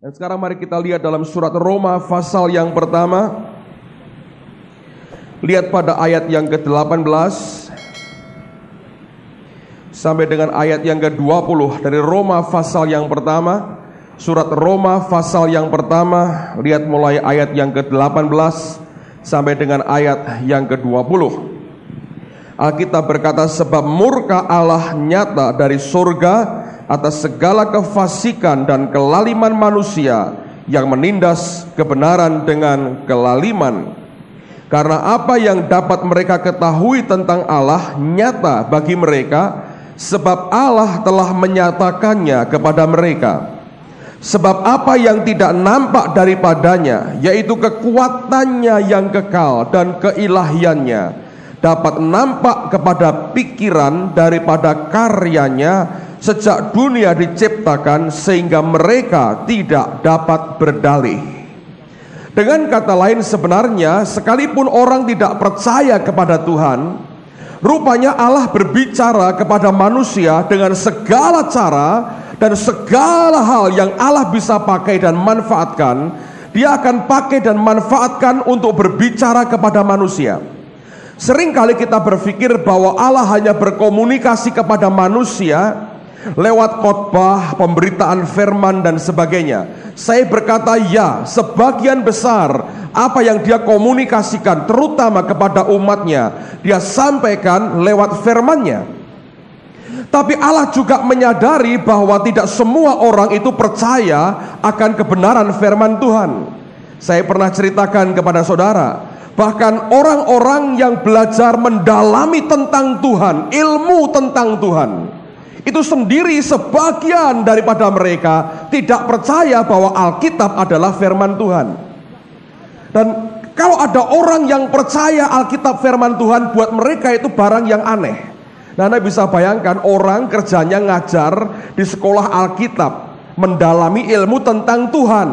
Dan sekarang mari kita lihat dalam surat Roma pasal yang pertama. Lihat pada ayat yang ke-18 sampai dengan ayat yang ke-20 dari Roma pasal yang pertama. Surat Roma pasal yang pertama, lihat mulai ayat yang ke-18 sampai dengan ayat yang ke-20. Alkitab berkata, sebab murka Allah nyata dari surga atas segala kefasikan dan kelaliman manusia yang menindas kebenaran dengan kelaliman. Karena apa yang dapat mereka ketahui tentang Allah nyata bagi mereka, sebab Allah telah menyatakannya kepada mereka. Sebab apa yang tidak nampak daripadanya, yaitu kekuatannya yang kekal dan keilahiannya, dapat nampak kepada pikiran daripada karyanya sejak dunia diciptakan, sehingga mereka tidak dapat berdalih. Dengan kata lain, sebenarnya sekalipun orang tidak percaya kepada Tuhan, rupanya Allah berbicara kepada manusia dengan segala cara dan segala hal yang Allah bisa pakai dan manfaatkan. Dia akan pakai dan manfaatkan untuk berbicara kepada manusia. Seringkali kita berpikir bahwa Allah hanya berkomunikasi kepada manusia lewat khotbah, pemberitaan firman dan sebagainya. Saya berkata ya, sebagian besar apa yang dia komunikasikan terutama kepada umatnya, dia sampaikan lewat firman-Nya. Tapi Allah juga menyadari bahwa tidak semua orang itu percaya akan kebenaran firman Tuhan. Saya pernah ceritakan kepada saudara, bahkan orang-orang yang belajar mendalami tentang Tuhan, ilmu tentang Tuhan, itu sendiri sebagian daripada mereka tidak percaya bahwa Alkitab adalah firman Tuhan. Dan kalau ada orang yang percaya Alkitab firman Tuhan, buat mereka itu barang yang aneh. Nah, Anda bisa bayangkan orang kerjanya ngajar di sekolah Alkitab, mendalami ilmu tentang Tuhan,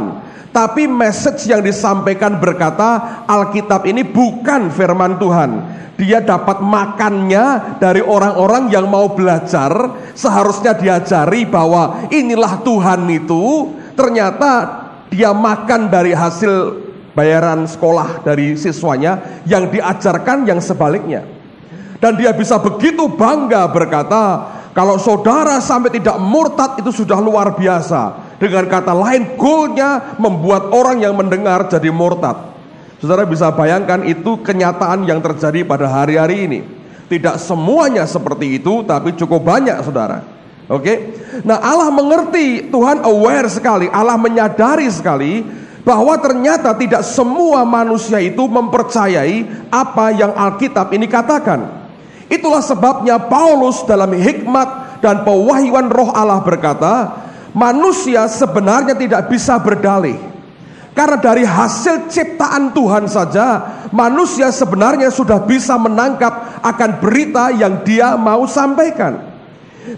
tapi message yang disampaikan berkata Alkitab ini bukan firman Tuhan. Dia dapat makannya dari orang-orang yang mau belajar. Seharusnya diajari bahwa inilah Tuhan itu, ternyata dia makan dari hasil bayaran sekolah dari siswanya, yang diajarkan yang sebaliknya. Dan dia bisa begitu bangga berkata, kalau saudara sampai tidak murtad itu sudah luar biasa. Dengan kata lain, goalnya membuat orang yang mendengar jadi murtad. Saudara bisa bayangkan itu kenyataan yang terjadi pada hari-hari ini. Tidak semuanya seperti itu, tapi cukup banyak, saudara. Oke? Nah, Allah mengerti, Tuhan aware sekali, Allah menyadari sekali bahwa ternyata tidak semua manusia itu mempercayai apa yang Alkitab ini katakan. Itulah sebabnya Paulus dalam hikmat dan pewahyuan Roh Allah berkata, manusia sebenarnya tidak bisa berdalih. Karena dari hasil ciptaan Tuhan saja, manusia sebenarnya sudah bisa menangkap akan berita yang dia mau sampaikan.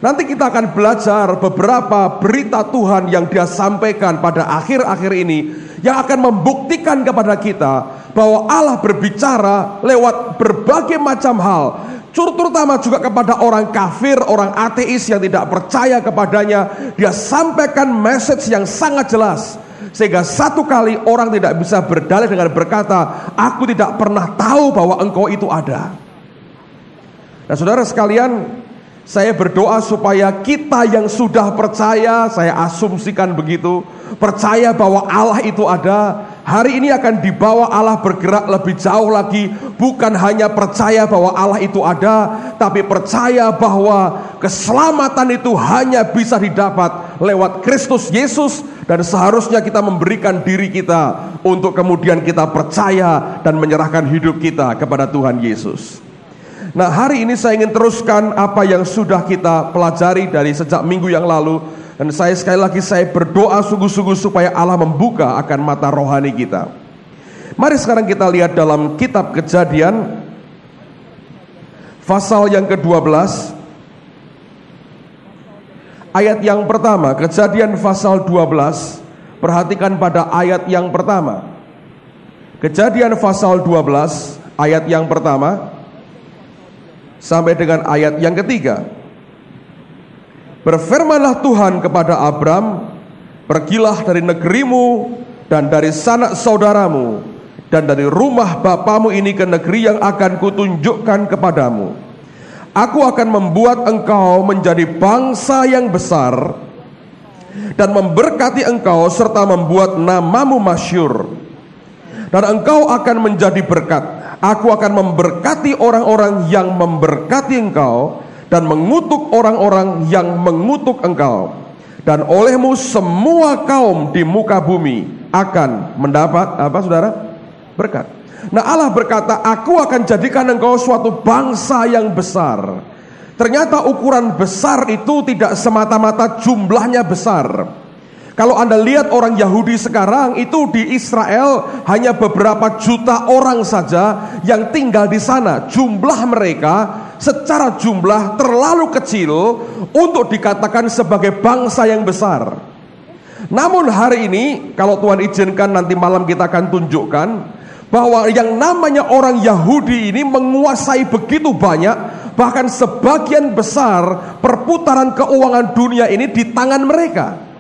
Nanti kita akan belajar beberapa berita Tuhan yang dia sampaikan pada akhir-akhir ini, yang akan membuktikan kepada kita bahwa Allah berbicara lewat berbagai macam hal, terutama juga kepada orang kafir, orang ateis yang tidak percaya kepadanya. Dia sampaikan message yang sangat jelas, sehingga satu kali orang tidak bisa berdalih dengan berkata, aku tidak pernah tahu bahwa engkau itu ada. Nah, saudara sekalian, saya berdoa supaya kita yang sudah percaya, saya asumsikan begitu, percaya bahwa Allah itu ada, hari ini akan dibawa Allah bergerak lebih jauh lagi. Bukan hanya percaya bahwa Allah itu ada, tapi percaya bahwa keselamatan itu hanya bisa didapat lewat Kristus Yesus. Dan seharusnya kita memberikan diri kita untuk kemudian kita percaya dan menyerahkan hidup kita kepada Tuhan Yesus. Nah, hari ini saya ingin teruskan apa yang sudah kita pelajari dari sejak minggu yang lalu. Dan sekali lagi saya berdoa sungguh-sungguh supaya Allah membuka akan mata rohani kita. Mari sekarang kita lihat dalam kitab Kejadian pasal yang ke-12, ayat yang pertama. Kejadian pasal 12, perhatikan pada ayat yang pertama. Kejadian pasal 12 ayat yang pertama sampai dengan ayat yang ketiga. Berfirmanlah Tuhan kepada Abram, Pergilah dari negerimu dan dari sanak saudaramu dan dari rumah bapamu ini ke negeri yang akan kutunjukkan kepadamu. Aku akan membuat engkau menjadi bangsa yang besar dan memberkati engkau serta membuat namamu masyhur. Dan engkau akan menjadi berkat. Aku akan memberkati orang-orang yang memberkati engkau dan mengutuk orang-orang yang mengutuk engkau. Dan olehmu semua kaum di muka bumi akan mendapat apa saudara? Berkat. Nah, Allah berkata, aku akan jadikan engkau suatu bangsa yang besar. Ternyata ukuran besar itu tidak semata-mata jumlahnya besar. Kalau Anda lihat orang Yahudi sekarang itu di Israel hanya beberapa juta orang saja yang tinggal di sana. Jumlah mereka secara jumlah terlalu kecil untuk dikatakan sebagai bangsa yang besar. Namun hari ini kalau Tuhan izinkan nanti malam kita akan tunjukkan bahwa yang namanya orang Yahudi ini menguasai begitu banyak, bahkan sebagian besar perputaran keuangan dunia ini di tangan mereka.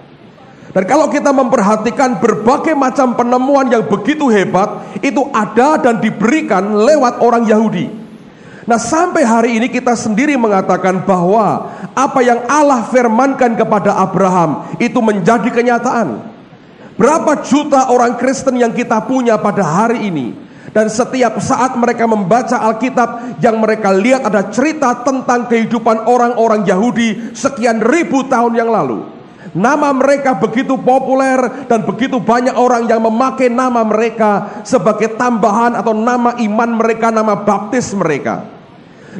Dan kalau kita memperhatikan berbagai macam penemuan yang begitu hebat, itu ada dan diberikan lewat orang Yahudi. Nah, sampai hari ini kita sendiri mengatakan bahwa apa yang Allah firmankan kepada Abraham itu menjadi kenyataan. Berapa juta orang Kristen yang kita punya pada hari ini, dan setiap saat mereka membaca Alkitab, yang mereka lihat ada cerita tentang kehidupan orang-orang Yahudi sekian ribu tahun yang lalu. Nama mereka begitu populer dan begitu banyak orang yang memakai nama mereka sebagai tambahan atau nama iman mereka, nama baptis mereka.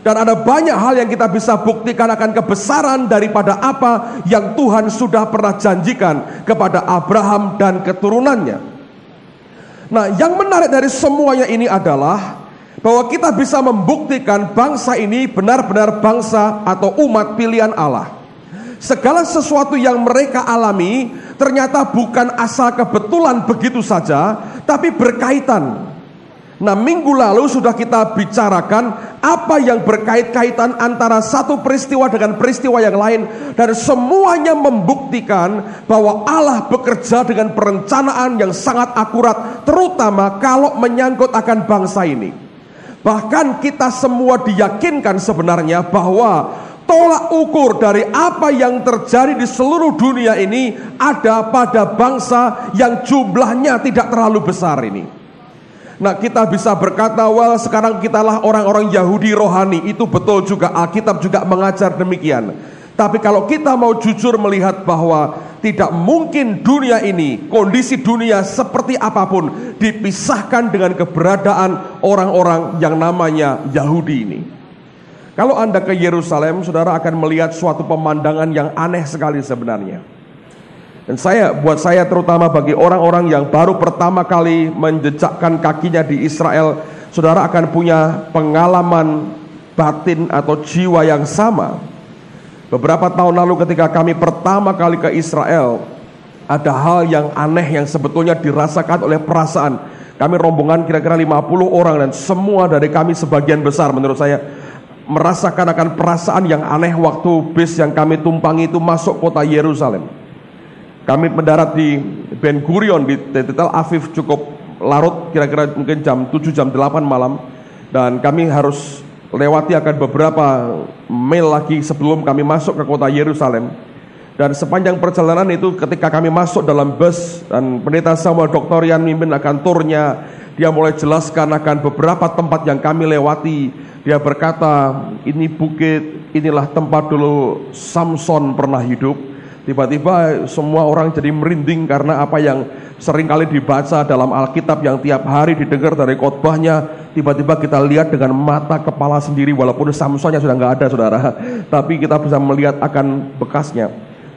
Dan ada banyak hal yang kita bisa buktikan akan kebesaran daripada apa yang Tuhan sudah pernah janjikan kepada Abraham dan keturunannya. Nah, yang menarik dari semuanya ini adalah bahwa kita bisa membuktikan bangsa ini benar-benar bangsa atau umat pilihan Allah. Segala sesuatu yang mereka alami ternyata bukan asal kebetulan begitu saja, tapi berkaitan. Nah, minggu lalu sudah kita bicarakan apa yang berkait-kaitan antara satu peristiwa dengan peristiwa yang lain, dan semuanya membuktikan bahwa Allah bekerja dengan perencanaan yang sangat akurat, terutama kalau menyangkut akan bangsa ini. Bahkan kita semua diyakinkan sebenarnya bahwa tolak ukur dari apa yang terjadi di seluruh dunia ini ada pada bangsa yang jumlahnya tidak terlalu besar ini. Nah, kita bisa berkata, well, sekarang kitalah orang-orang Yahudi rohani. Itu betul juga, Alkitab juga mengajar demikian. Tapi kalau kita mau jujur melihat bahwa tidak mungkin dunia ini, kondisi dunia seperti apapun, dipisahkan dengan keberadaan orang-orang yang namanya Yahudi ini. Kalau Anda ke Yerusalem, saudara akan melihat suatu pemandangan yang aneh sekali sebenarnya. Dan buat saya terutama bagi orang-orang yang baru pertama kali menjejakkan kakinya di Israel, saudara akan punya pengalaman batin atau jiwa yang sama. Beberapa tahun lalu ketika kami pertama kali ke Israel, ada hal yang aneh yang sebetulnya dirasakan oleh perasaan. Kami rombongan kira-kira 50 orang, dan semua dari kami sebagian besar menurut saya merasakan akan perasaan yang aneh waktu bis yang kami tumpangi itu masuk kota Yerusalem. Kami mendarat di Ben Gurion di Tel Aviv cukup larut, kira-kira mungkin jam 7 jam 8 malam, dan kami harus lewati akan beberapa mil lagi sebelum kami masuk ke kota Yerusalem. Dan sepanjang perjalanan itu ketika kami masuk dalam bus dan pendeta Samuel Doktorian mimpin akan turnya, dia mulai jelaskan akan beberapa tempat yang kami lewati. Dia berkata, ini bukit, inilah tempat dulu Samson pernah hidup. Tiba-tiba semua orang jadi merinding karena apa yang seringkali dibaca dalam Alkitab yang tiap hari didengar dari khotbahnya. Tiba-tiba kita lihat dengan mata kepala sendiri, walaupun Samsonnya sudah nggak ada saudara, tapi kita bisa melihat akan bekasnya.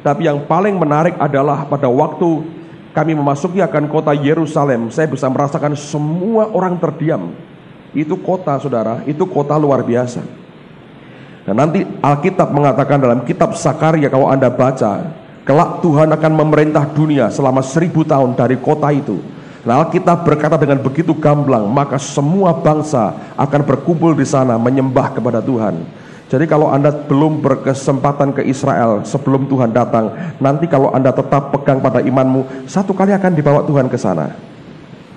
Tapi yang paling menarik adalah pada waktu kami memasuki akan kota Yerusalem, saya bisa merasakan semua orang terdiam. Itu kota saudara, itu kota luar biasa. Dan nanti Alkitab mengatakan dalam kitab Sakaria, kalau Anda baca, kelak Tuhan akan memerintah dunia selama 1000 tahun dari kota itu. Nah, Alkitab berkata dengan begitu gamblang, maka semua bangsa akan berkumpul di sana menyembah kepada Tuhan. Jadi kalau Anda belum berkesempatan ke Israel sebelum Tuhan datang, nanti kalau Anda tetap pegang pada imanmu, satu kali akan dibawa Tuhan ke sana.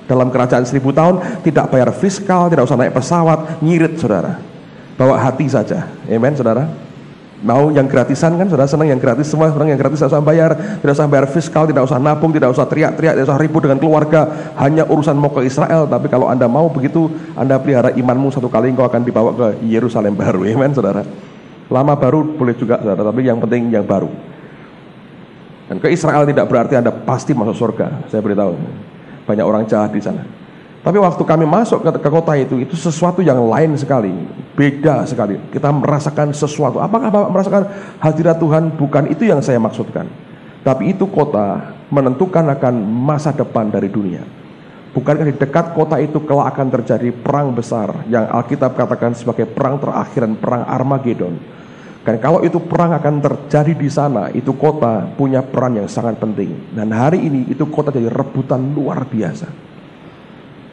Dalam kerajaan 1000 tahun, tidak bayar fiskal, tidak usah naik pesawat, ngirit saudara. Bawa hati saja, amen saudara. Mau yang gratisan kan, saudara senang yang gratis, semua orang yang gratis tidak usah bayar, tidak usah bayar fiskal, tidak usah nabung, tidak usah teriak-teriak, tidak usah ribut dengan keluarga, hanya urusan mau ke Israel. Tapi kalau Anda mau begitu, Anda pelihara imanmu, satu kali engkau akan dibawa ke Yerusalem baru, amen saudara. Lama baru boleh juga saudara, tapi yang penting yang baru. Dan ke Israel tidak berarti Anda pasti masuk surga, saya beritahu. Banyak orang jahat di sana. Tapi waktu kami masuk ke kota itu sesuatu yang lain sekali, beda sekali. Kita merasakan sesuatu. Apakah Bapak merasakan hadirat Tuhan? Bukan itu yang saya maksudkan. Tapi itu kota menentukan akan masa depan dari dunia. Bukankah di dekat kota itu kelak akan terjadi perang besar yang Alkitab katakan sebagai perang terakhir dan perang Armageddon. Dan kalau itu perang akan terjadi di sana, itu kota punya peran yang sangat penting. Dan hari ini itu kota jadi rebutan luar biasa.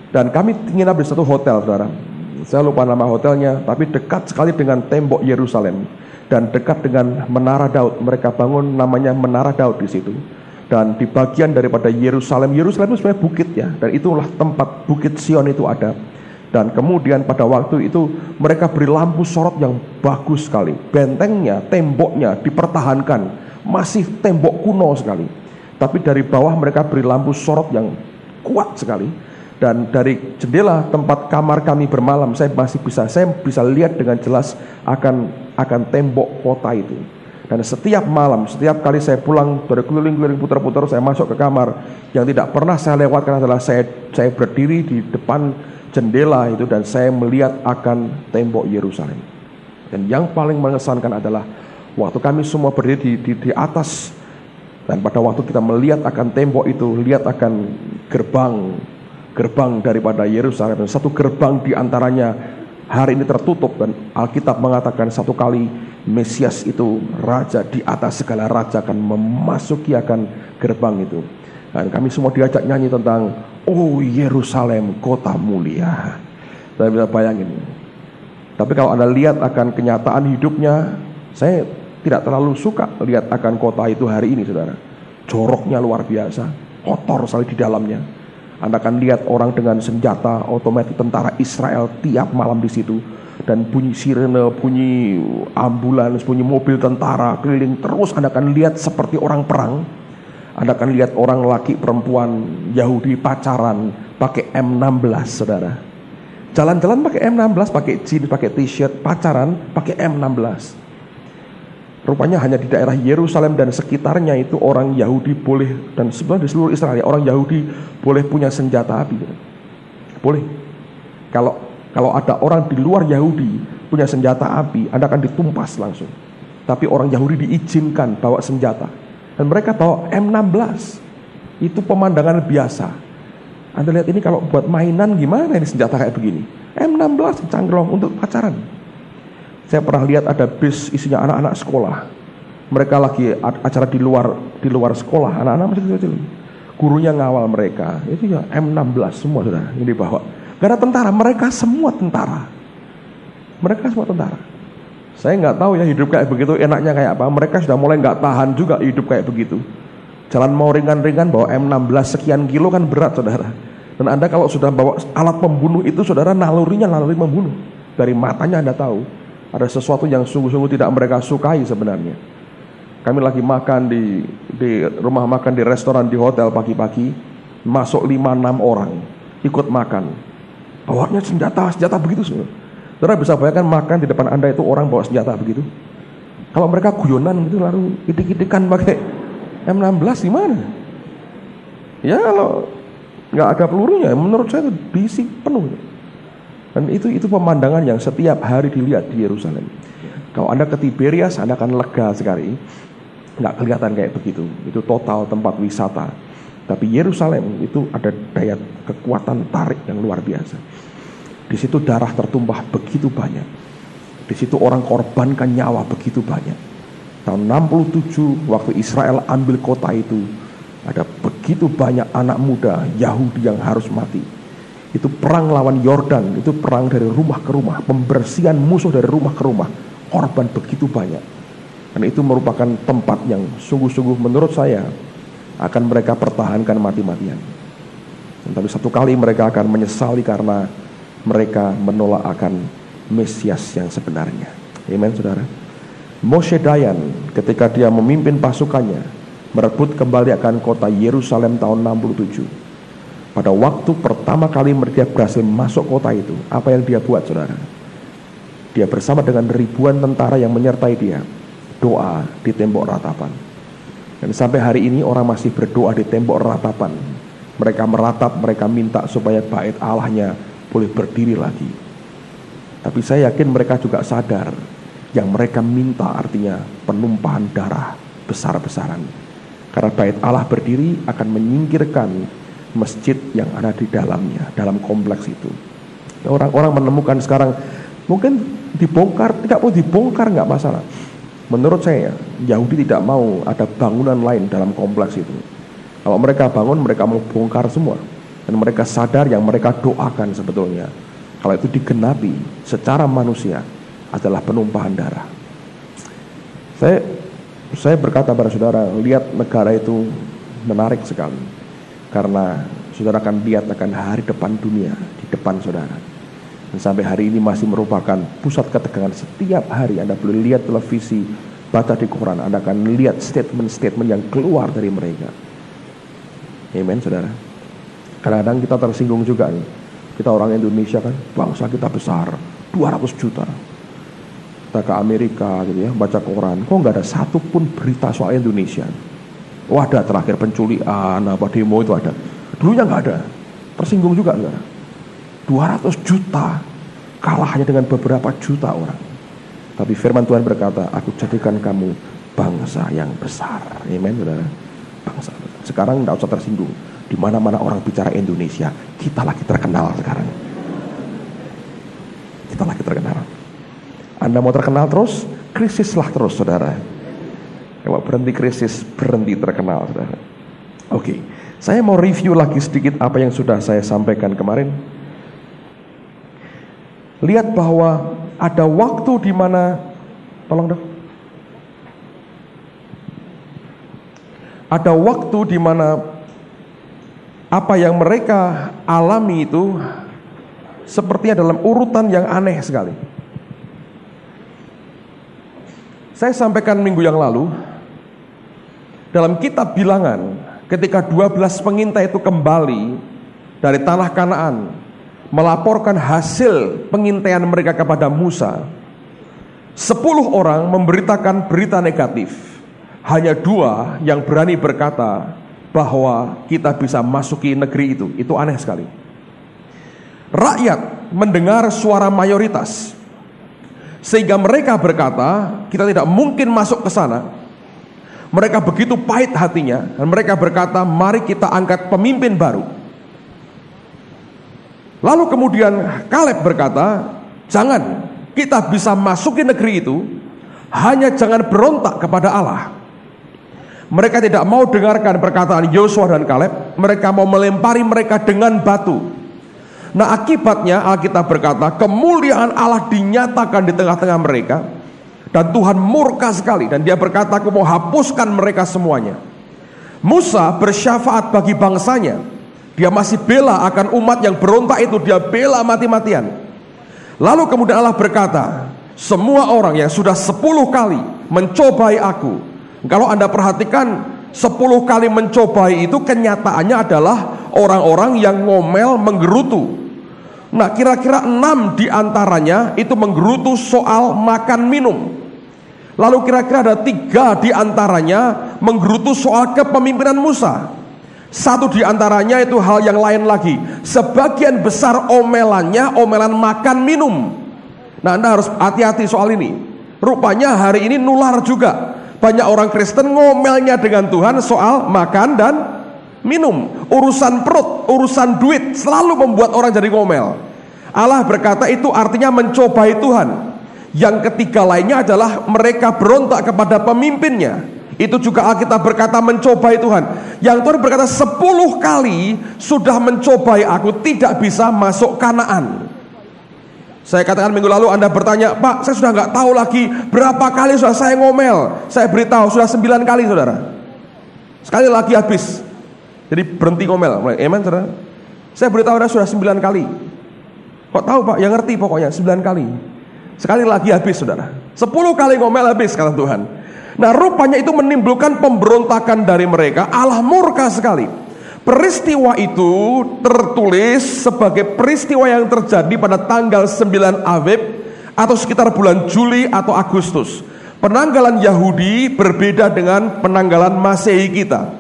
Dan kami nginap di satu hotel, saudara. Saya lupa nama hotelnya, tapi dekat sekali dengan tembok Yerusalem dan dekat dengan Menara Daud. Mereka bangun namanya Menara Daud di situ. Dan di bagian daripada Yerusalem itu sebenarnya bukit ya, dan itulah tempat Bukit Sion itu ada. Dan kemudian pada waktu itu mereka beri lampu sorot yang bagus sekali. Bentengnya, temboknya dipertahankan, masih tembok kuno sekali. Tapi dari bawah mereka beri lampu sorot yang kuat sekali. Dan dari jendela tempat kamar kami bermalam, saya bisa lihat dengan jelas akan tembok kota itu. Dan setiap malam, setiap kali saya pulang dari keliling-keliling putar-putar, saya masuk ke kamar, yang tidak pernah saya lewatkan adalah saya berdiri di depan jendela itu dan saya melihat akan tembok Yerusalem. Dan yang paling mengesankan adalah waktu kami semua berdiri di atas, dan pada waktu kita melihat akan tembok itu, lihat akan gerbang daripada Yerusalem, dan satu gerbang diantaranya hari ini tertutup, dan Alkitab mengatakan satu kali Mesias itu raja di atas segala raja akan memasuki akan gerbang itu. Dan kami semua diajak nyanyi tentang oh Yerusalem kota mulia. Saya bisa bayangin. Tapi kalau Anda lihat akan kenyataan hidupnya, saya tidak terlalu suka lihat akan kota itu hari ini saudara. Joroknya luar biasa, kotor sekali di dalamnya. Anda akan lihat orang dengan senjata otomatis tentara Israel tiap malam di situ, dan bunyi sirene, bunyi ambulans, bunyi mobil tentara keliling terus. Anda akan lihat seperti orang perang. Anda akan lihat orang laki perempuan Yahudi pacaran pakai M16 saudara. Jalan-jalan pakai M16, pakai jeans, pakai t-shirt, pacaran pakai M16. Rupanya hanya di daerah Yerusalem dan sekitarnya itu orang Yahudi boleh, dan sebenarnya di seluruh Israel orang Yahudi boleh punya senjata api. Boleh. Kalau ada orang di luar Yahudi punya senjata api, Anda akan ditumpas langsung. Tapi orang Yahudi diizinkan bawa senjata, dan mereka bawa M16. Itu pemandangan biasa. Anda lihat ini kalau buat mainan gimana ini senjata kayak begini? M16 cangklong untuk pacaran. Saya pernah lihat ada bis isinya anak-anak sekolah. Mereka lagi acara di luar sekolah, anak-anak masih kecil. Gurunya ngawal mereka. Itu ya M16 semua sudah ini dibawa. Karena tentara, mereka semua tentara. Mereka semua tentara. Saya nggak tahu ya hidup kayak begitu enaknya kayak apa. Mereka sudah mulai nggak tahan juga hidup kayak begitu. Jalan mau ringan-ringan bawa M16 sekian kilo kan berat saudara. Dan Anda kalau sudah bawa alat pembunuh itu saudara, naluri membunuh. Dari matanya Anda tahu ada sesuatu yang sungguh-sungguh tidak mereka sukai sebenarnya. Kami lagi makan di rumah makan, di restoran, di hotel pagi-pagi, masuk 5-6 orang ikut makan. Bawanya senjata begitu semua. Saudara bisa bayangkan makan di depan Anda itu orang bawa senjata begitu. Kalau mereka guyonan gitu lalu idik-idikan pakai M16 gimana? Ya kalau nggak ada pelurunya, menurut saya itu diisi penuh. Dan itu pemandangan yang setiap hari dilihat di Yerusalem. Kalau Anda ke Tiberias, Anda akan lega sekali. Nggak kelihatan kayak begitu. Itu total tempat wisata. Tapi Yerusalem itu ada daya kekuatan tarik yang luar biasa. Di situ darah tertumpah begitu banyak. Di situ orang korbankan nyawa begitu banyak. Tahun 67 waktu Israel ambil kota itu, ada begitu banyak anak muda Yahudi yang harus mati. Itu perang lawan Yordan, itu perang dari rumah ke rumah, pembersihan musuh dari rumah ke rumah. korban begitu banyak. Dan itu merupakan tempat yang sungguh-sungguh menurut saya akan mereka pertahankan mati-matian. Tapi satu kali mereka akan menyesali karena mereka menolak akan Mesias yang sebenarnya. Amen, saudara. Moshe Dayan ketika dia memimpin pasukannya merebut kembali akan kota Yerusalem tahun 67. Pada waktu pertama kali mereka berhasil masuk kota itu, apa yang dia buat, saudara? Dia bersama dengan ribuan tentara yang menyertai dia doa di tembok ratapan. Dan sampai hari ini orang masih berdoa di tembok ratapan. Mereka meratap, mereka minta supaya bait Allahnya boleh berdiri lagi. Tapi saya yakin mereka juga sadar yang mereka minta artinya penumpahan darah besar-besaran. Karena bait Allah berdiri akan menyingkirkan masjid yang ada di dalamnya, dalam kompleks itu. Orang-orang menemukan sekarang mungkin dibongkar, tidak mau dibongkar nggak masalah. Menurut saya Yahudi tidak mau ada bangunan lain dalam kompleks itu. Kalau mereka bangun, mereka mau bongkar semua. Dan mereka sadar yang mereka doakan sebetulnya, kalau itu digenapi secara manusia, adalah penumpahan darah. Saya berkata pada saudara, lihat negara itu menarik sekali. Karena saudara akan lihat akan hari depan dunia di depan saudara. Dan sampai hari ini masih merupakan pusat ketegangan. Setiap hari Anda boleh lihat televisi, baca di koran, Anda akan lihat statement-statement yang keluar dari mereka. Amen, saudara. Kadang-kadang kita tersinggung juga nih. Kita orang Indonesia kan, bangsa kita besar, 200 juta. Kita ke Amerika gitu ya, baca koran, kok nggak ada satupun berita soal Indonesia. Oh ada, terakhir penculikan, apa demo itu ada. Dulunya nggak ada. Tersinggung juga enggak. 200 juta kalah hanya dengan beberapa juta orang. Tapi firman Tuhan berkata, aku jadikan kamu bangsa yang besar. Amen, saudara. Bangsa. Sekarang nggak usah tersinggung. Di mana-mana orang bicara Indonesia, kita lagi terkenal sekarang. Kita lagi terkenal. Anda mau terkenal terus, krisislah terus, saudara. Kalau berhenti krisis, berhenti terkenal, saudara. Oke, saya mau review lagi sedikit apa yang sudah saya sampaikan kemarin. Lihat bahwa ada waktu di mana, tolong dong. Ada waktu di mana apa yang mereka alami itu sepertinya dalam urutan yang aneh sekali. Saya sampaikan minggu yang lalu, dalam kitab Bilangan, ketika 12 pengintai itu kembali dari tanah Kanaan, melaporkan hasil pengintaian mereka kepada Musa, 10 orang memberitakan berita negatif. Hanya 2 yang berani berkata bahwa kita bisa masuki negeri itu. Itu aneh sekali. Rakyat mendengar suara mayoritas, sehingga mereka berkata, kita tidak mungkin masuk ke sana. Mereka begitu pahit hatinya, dan mereka berkata, mari kita angkat pemimpin baru. Lalu kemudian Kaleb berkata, jangan, kita bisa masuki negeri itu, hanya jangan berontak kepada Allah. Mereka tidak mau dengarkan perkataan Yosua dan Kaleb. Mereka mau melempari mereka dengan batu. Nah akibatnya Alkitab berkata, kemuliaan Allah dinyatakan di tengah-tengah mereka. Dan Tuhan murka sekali, dan dia berkata, aku mau hapuskan mereka semuanya. Musa bersyafaat bagi bangsanya. Dia masih bela akan umat yang berontak itu, dia bela mati-matian. Lalu kemudian Allah berkata, semua orang yang sudah 10 kali mencobai aku. Kalau Anda perhatikan, 10 kali mencobai itu kenyataannya adalah orang-orang yang ngomel, menggerutu. Nah kira-kira 6 diantaranya itu menggerutu soal makan minum. Lalu kira-kira ada 3 diantaranya menggerutu soal kepemimpinan Musa. 1 diantaranya itu hal yang lain lagi. Sebagian besar omelannya omelan makan minum. Nah Anda harus hati-hati soal ini. Rupanya hari ini nular juga. Banyak orang Kristen ngomelnya dengan Tuhan soal makan dan minum. Urusan perut, urusan duit selalu membuat orang jadi ngomel. Allah berkata itu artinya mencobai Tuhan. Yang ketiga lainnya adalah mereka berontak kepada pemimpinnya. Itu juga Alkitab berkata mencobai Tuhan. Yang Tuhan berkata 10 kali sudah mencobai aku, tidak bisa masuk Kanaan. Saya katakan minggu lalu Anda bertanya, Pak, saya sudah nggak tahu lagi berapa kali sudah saya ngomel. Saya beritahu sudah 9 kali, saudara. Sekali lagi habis. Jadi berhenti ngomel. Amen, saudara. Saya beritahu Anda sudah 9 kali. Kok tahu, Pak? Yang ngerti pokoknya 9 kali. Sekali lagi habis, saudara. 10 kali ngomel habis, kata Tuhan. Nah, rupanya itu menimbulkan pemberontakan dari mereka. Allah murka sekali. Peristiwa itu tertulis sebagai peristiwa yang terjadi pada tanggal 9 Aviv atau sekitar bulan Juli atau Agustus. Penanggalan Yahudi berbeda dengan penanggalan Masehi kita.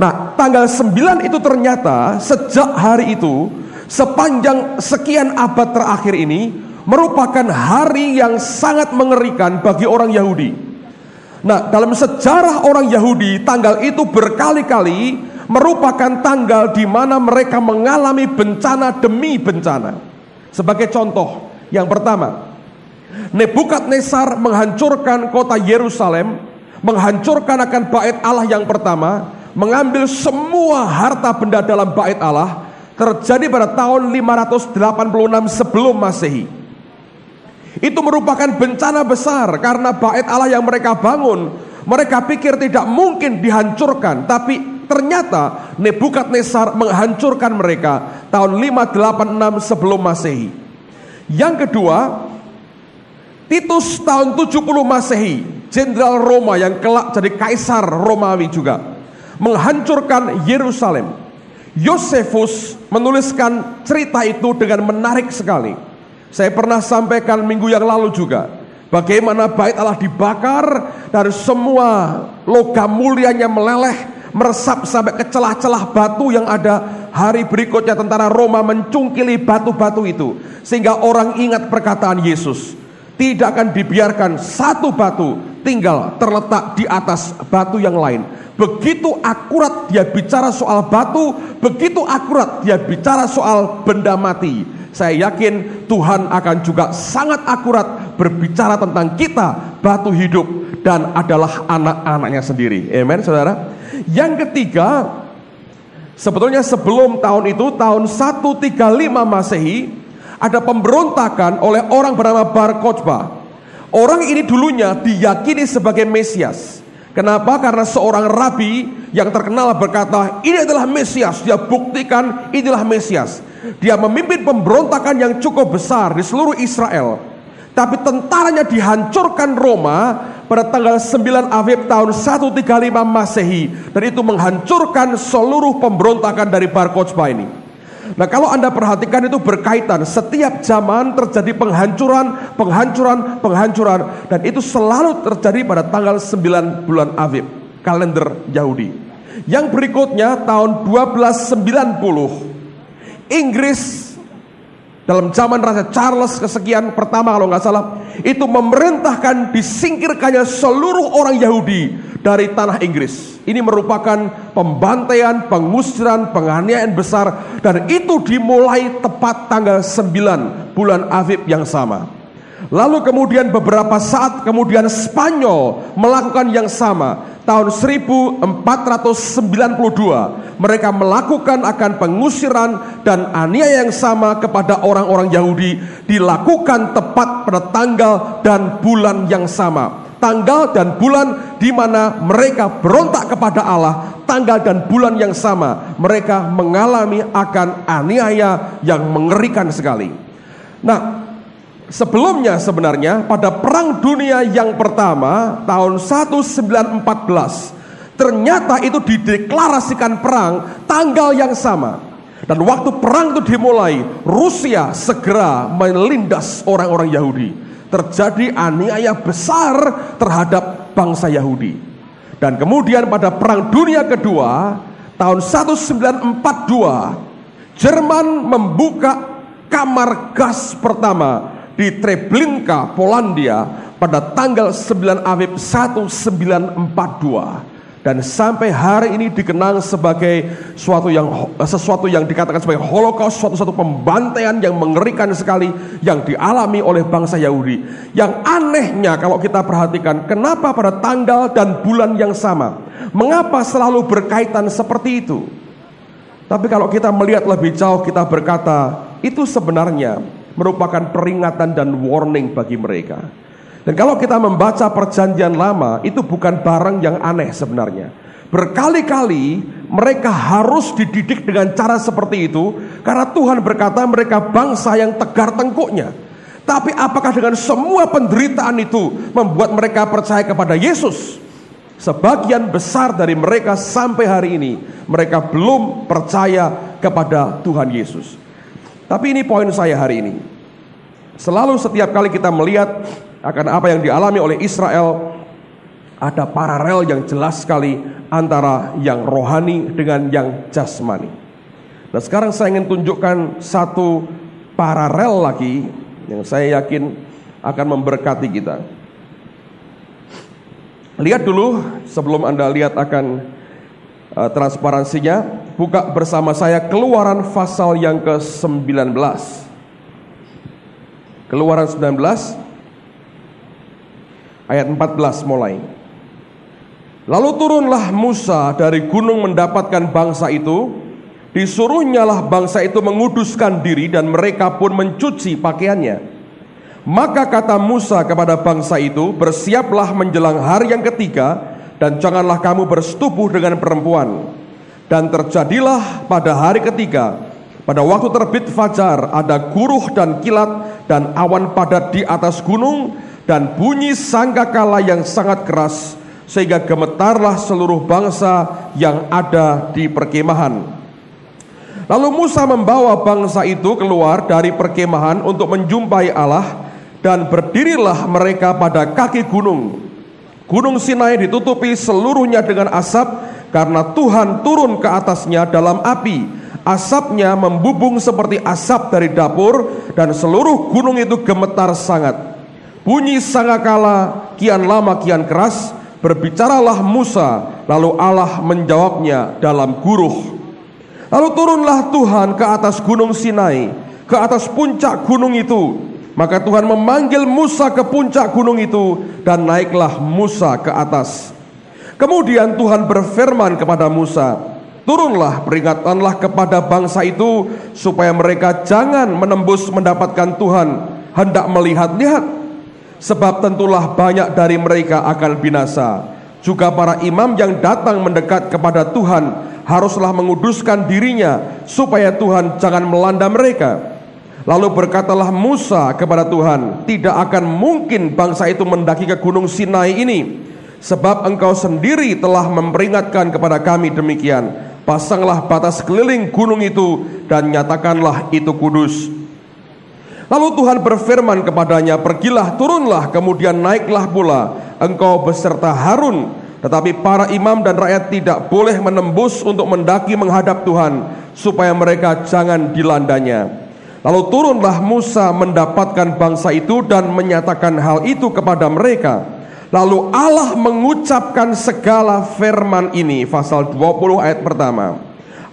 Nah, tanggal 9 itu ternyata sejak hari itu sepanjang sekian abad terakhir ini merupakan hari yang sangat mengerikan bagi orang Yahudi. Nah, dalam sejarah orang Yahudi, tanggal itu berkali-kali merupakan tanggal di mana mereka mengalami bencana demi bencana. Sebagai contoh, yang pertama, Nebukadnezar menghancurkan kota Yerusalem, menghancurkan akan bait Allah yang pertama, mengambil semua harta benda dalam bait Allah. Terjadi pada tahun 586 sebelum Masehi. Itu merupakan bencana besar karena bait Allah yang mereka bangun, mereka pikir tidak mungkin dihancurkan, tapi ternyata Nebukadnezar menghancurkan mereka tahun 586 sebelum Masehi. Yang kedua, Titus tahun 70 Masehi, jenderal Roma yang kelak jadi kaisar Romawi juga, menghancurkan Yerusalem. Yosefus menuliskan cerita itu dengan menarik sekali. Saya pernah sampaikan minggu yang lalu juga, bagaimana bait Allah dibakar dan semua logam mulianya meleleh, meresap sampai ke celah-celah batu yang ada. Hari berikutnya tentara Roma mencungkili batu-batu itu, sehingga orang ingat perkataan Yesus, tidak akan dibiarkan satu batu tinggal terletak di atas batu yang lain. Begitu akurat dia bicara soal batu, begitu akurat dia bicara soal benda mati. Saya yakin Tuhan akan juga sangat akurat berbicara tentang kita, batu hidup, dan adalah anak-anaknya sendiri. Amen, saudara. Yang ketiga, sebetulnya sebelum tahun itu, tahun 135 Masehi, ada pemberontakan oleh orang bernama Bar Kokhba. Orang ini dulunya diyakini sebagai Mesias. Kenapa? Karena seorang rabi yang terkenal berkata, ini adalah Mesias. Dia buktikan inilah Mesias. Dia memimpin pemberontakan yang cukup besar di seluruh Israel. Tapi tentaranya dihancurkan Roma pada tanggal 9 Aviv tahun 135 Masehi. Dan itu menghancurkan seluruh pemberontakan dari Bar Kokhba ini. Nah, kalau Anda perhatikan itu berkaitan, setiap zaman terjadi penghancuran, dan itu selalu terjadi pada tanggal 9 bulan Aviv, kalender Yahudi. Yang berikutnya tahun 1290, Inggris dalam zaman Raja Charles kesekian pertama kalau nggak salah, itu memerintahkan disingkirkannya seluruh orang Yahudi dari tanah Inggris. Ini merupakan pembantaian, pengusiran, penganiayaan besar, dan itu dimulai tepat tanggal 9 bulan Aviv yang sama. Lalu kemudian beberapa saat kemudian Spanyol melakukan yang sama. Tahun 1492 mereka melakukan akan pengusiran dan aniaya yang sama kepada orang-orang Yahudi, dilakukan tepat pada tanggal dan bulan yang sama. Tanggal dan bulan di mana mereka berontak kepada Allah, tanggal dan bulan yang sama mereka mengalami akan aniaya yang mengerikan sekali. Nah, sebelumnya sebenarnya pada Perang Dunia yang pertama tahun 1914 ternyata itu dideklarasikan perang tanggal yang sama. Dan waktu perang itu dimulai, Rusia segera menindas orang-orang Yahudi. Terjadi aniaya besar terhadap bangsa Yahudi. Dan kemudian pada Perang Dunia Kedua tahun 1942 Jerman membuka kamar gas pertama di Treblinka, Polandia pada tanggal 9 Aviv 1942. Dan sampai hari ini dikenang sebagai sesuatu yang dikatakan sebagai Holocaust, suatu pembantaian yang mengerikan sekali yang dialami oleh bangsa Yahudi. Yang anehnya kalau kita perhatikan, kenapa pada tanggal dan bulan yang sama? Mengapa selalu berkaitan seperti itu? Tapi kalau kita melihat lebih jauh, kita berkata, itu sebenarnya merupakan peringatan dan warning bagi mereka. Dan kalau kita membaca perjanjian lama, itu bukan barang yang aneh sebenarnya. Berkali-kali mereka harus dididik dengan cara seperti itu, karena Tuhan berkata mereka bangsa yang tegar tengkuknya. Tapi apakah dengan semua penderitaan itu membuat mereka percaya kepada Yesus? Sebagian besar dari mereka sampai hari ini, mereka belum percaya kepada Tuhan Yesus. Tapi ini poin saya hari ini. Selalu setiap kali kita melihat akan apa yang dialami oleh Israel, ada paralel yang jelas sekali antara yang rohani dengan yang jasmani. Nah, sekarang saya ingin tunjukkan satu paralel lagi yang saya yakin akan memberkati kita. Lihat dulu sebelum Anda lihat akan transparansinya. Buka bersama saya Keluaran pasal yang ke-19. Keluaran 19 ayat 14 mulai. Lalu turunlah Musa dari gunung mendapatkan bangsa itu. Disuruhnyalah bangsa itu menguduskan diri dan mereka pun mencuci pakaiannya. Maka kata Musa kepada bangsa itu, bersiaplah menjelang hari yang ketiga dan janganlah kamu bersetubuh dengan perempuan. Dan terjadilah pada hari ketiga, pada waktu terbit fajar, ada guruh dan kilat dan awan padat di atas gunung dan bunyi sangkakala yang sangat keras, sehingga gemetarlah seluruh bangsa yang ada di perkemahan. Lalu Musa membawa bangsa itu keluar dari perkemahan untuk menjumpai Allah, dan berdirilah mereka pada kaki gunung. Gunung Sinai ditutupi seluruhnya dengan asap, karena Tuhan turun ke atasnya dalam api. Asapnya membubung seperti asap dari dapur, dan seluruh gunung itu gemetar sangat. Bunyi sangkakala kian lama kian keras. Berbicaralah Musa, lalu Allah menjawabnya dalam guruh. Lalu turunlah Tuhan ke atas gunung Sinai, ke atas puncak gunung itu. Maka Tuhan memanggil Musa ke puncak gunung itu, dan naiklah Musa ke atas. Kemudian Tuhan berfirman kepada Musa, turunlah, peringatkanlah kepada bangsa itu, supaya mereka jangan menembus mendapatkan Tuhan hendak melihat-lihat. Sebab tentulah banyak dari mereka akan binasa. Juga para imam yang datang mendekat kepada Tuhan haruslah menguduskan dirinya, supaya Tuhan jangan melanda mereka. Lalu berkatalah Musa kepada Tuhan, tidak akan mungkin bangsa itu mendaki ke gunung Sinai ini, sebab engkau sendiri telah memperingatkan kepada kami demikian. Pasanglah batas keliling gunung itu dan nyatakanlah itu kudus. Lalu Tuhan berfirman kepadanya, pergilah, turunlah, kemudian naiklah pula engkau beserta Harun. Tetapi para imam dan rakyat tidak boleh menembus untuk mendaki menghadap Tuhan, supaya mereka jangan dilandanya. Lalu turunlah Musa mendapatkan bangsa itu dan menyatakan hal itu kepada mereka. Lalu Allah mengucapkan segala firman ini, pasal 20 ayat pertama.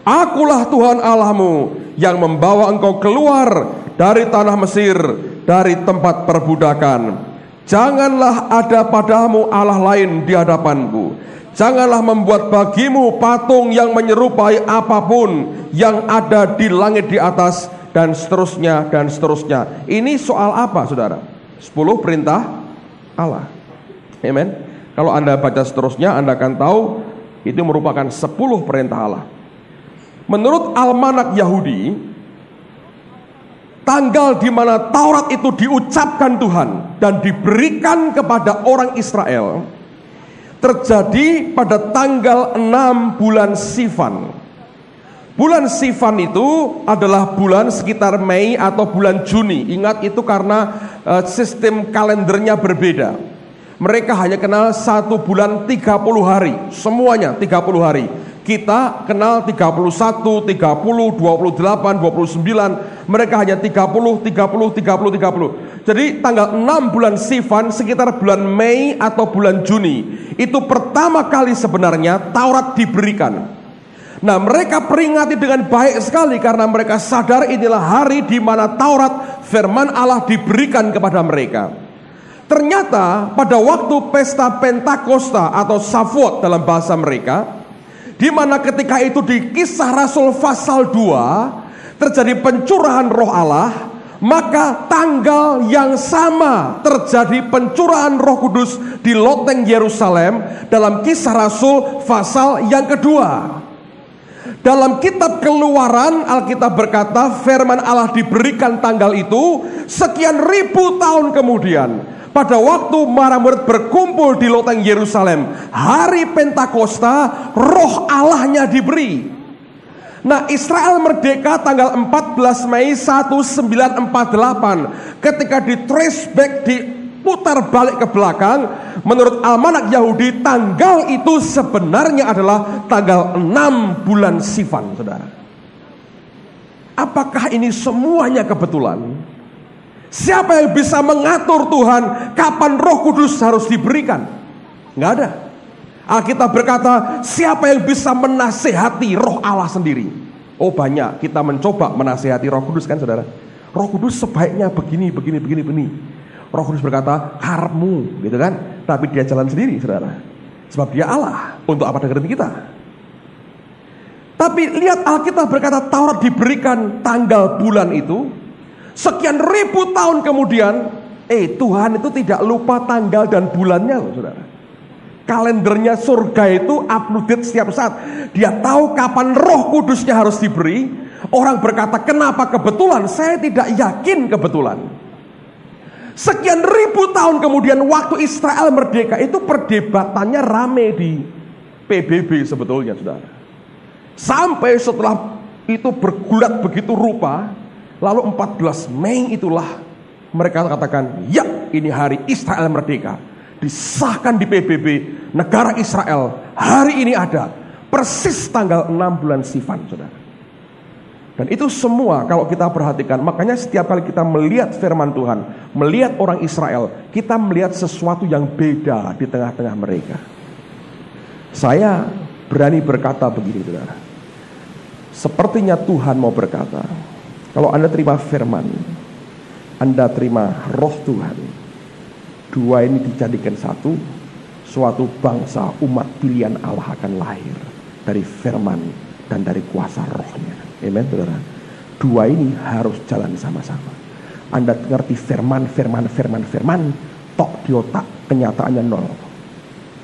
Akulah Tuhan Allahmu yang membawa engkau keluar dari tanah Mesir, dari tempat perbudakan. Janganlah ada padamu Allah lain di hadapanku. Janganlah membuat bagimu patung yang menyerupai apapun yang ada di langit di atas, dan seterusnya dan seterusnya. Ini soal apa, saudara? 10 perintah Allah. Amen. Kalau Anda baca seterusnya, Anda akan tahu itu merupakan 10 perintah Allah. Menurut Almanak Yahudi, tanggal di mana Taurat itu diucapkan Tuhan dan diberikan kepada orang Israel terjadi pada tanggal 6 bulan Sivan. Bulan Sivan itu adalah bulan sekitar Mei atau bulan Juni. Ingat, itu karena sistem kalendernya berbeda. Mereka hanya kenal 1 bulan 30 hari, semuanya 30 hari. Kita kenal 31, 30, 28, 29. Mereka hanya 30, 30, 30, 30. Jadi tanggal 6 bulan Sivan sekitar bulan Mei atau bulan Juni, itu pertama kali sebenarnya Taurat diberikan. Nah, mereka peringati dengan baik sekali karena mereka sadar inilah hari di mana Taurat, firman Allah, diberikan kepada mereka. Ternyata pada waktu pesta Pentakosta atau Shavuot dalam bahasa mereka, di mana ketika itu di Kisah Rasul pasal 2 terjadi pencurahan Roh Allah, Maka tanggal yang sama terjadi pencurahan Roh Kudus di loteng Yerusalem dalam Kisah Rasul pasal yang kedua. Dalam kitab Keluaran, Alkitab berkata firman Allah diberikan tanggal itu sekian ribu tahun kemudian. Pada waktu para murid berkumpul di loteng Yerusalem, hari Pentakosta, Roh Allahnya diberi. Nah, Israel merdeka tanggal 14 Mei 1948. Ketika di trace back, diputar balik ke belakang, menurut almanak Yahudi tanggal itu sebenarnya adalah tanggal 6 bulan Sivan, saudara. Apakah ini semuanya kebetulan? Siapa yang bisa mengatur Tuhan kapan Roh Kudus harus diberikan? Nggak ada. Alkitab berkata, siapa yang bisa menasehati Roh Allah sendiri? Oh, banyak. Kita mencoba menasehati Roh Kudus, kan saudara? Roh Kudus sebaiknya begini. Roh Kudus berkata, karepmu, gitu kan? Tapi dia jalan sendiri, saudara. Sebab dia Allah. Untuk apa dengerin kita? Tapi lihat, Alkitab berkata Taurat diberikan tanggal bulan itu. Sekian ribu tahun kemudian, Tuhan itu tidak lupa tanggal dan bulannya loh, saudara. Kalendernya surga itu uploaded setiap saat. Dia tahu kapan Roh Kudusnya harus diberi. Orang berkata, kenapa kebetulan? Saya tidak yakin kebetulan. Sekian ribu tahun kemudian, waktu Israel merdeka, itu perdebatannya rame di PBB sebetulnya, saudara. Sampai setelah itu bergulat begitu rupa, lalu 14 Mei itulah mereka katakan, ya, ini hari Israel merdeka. Disahkan di PBB, negara Israel hari ini ada persis tanggal 6 bulan Sivan, saudara. Dan itu semua kalau kita perhatikan, makanya setiap kali kita melihat firman Tuhan, melihat orang Israel, kita melihat sesuatu yang beda di tengah-tengah mereka. Saya berani berkata begini, saudara. Sepertinya Tuhan mau berkata, kalau Anda terima firman, Anda terima Roh Tuhan, dua ini dijadikan satu, suatu bangsa umat pilihan Allah akan lahir dari firman dan dari kuasa Rohnya. Amen, saudara. Dua ini harus jalan sama-sama. Anda ngerti firman, tok di otak, kenyataannya nol.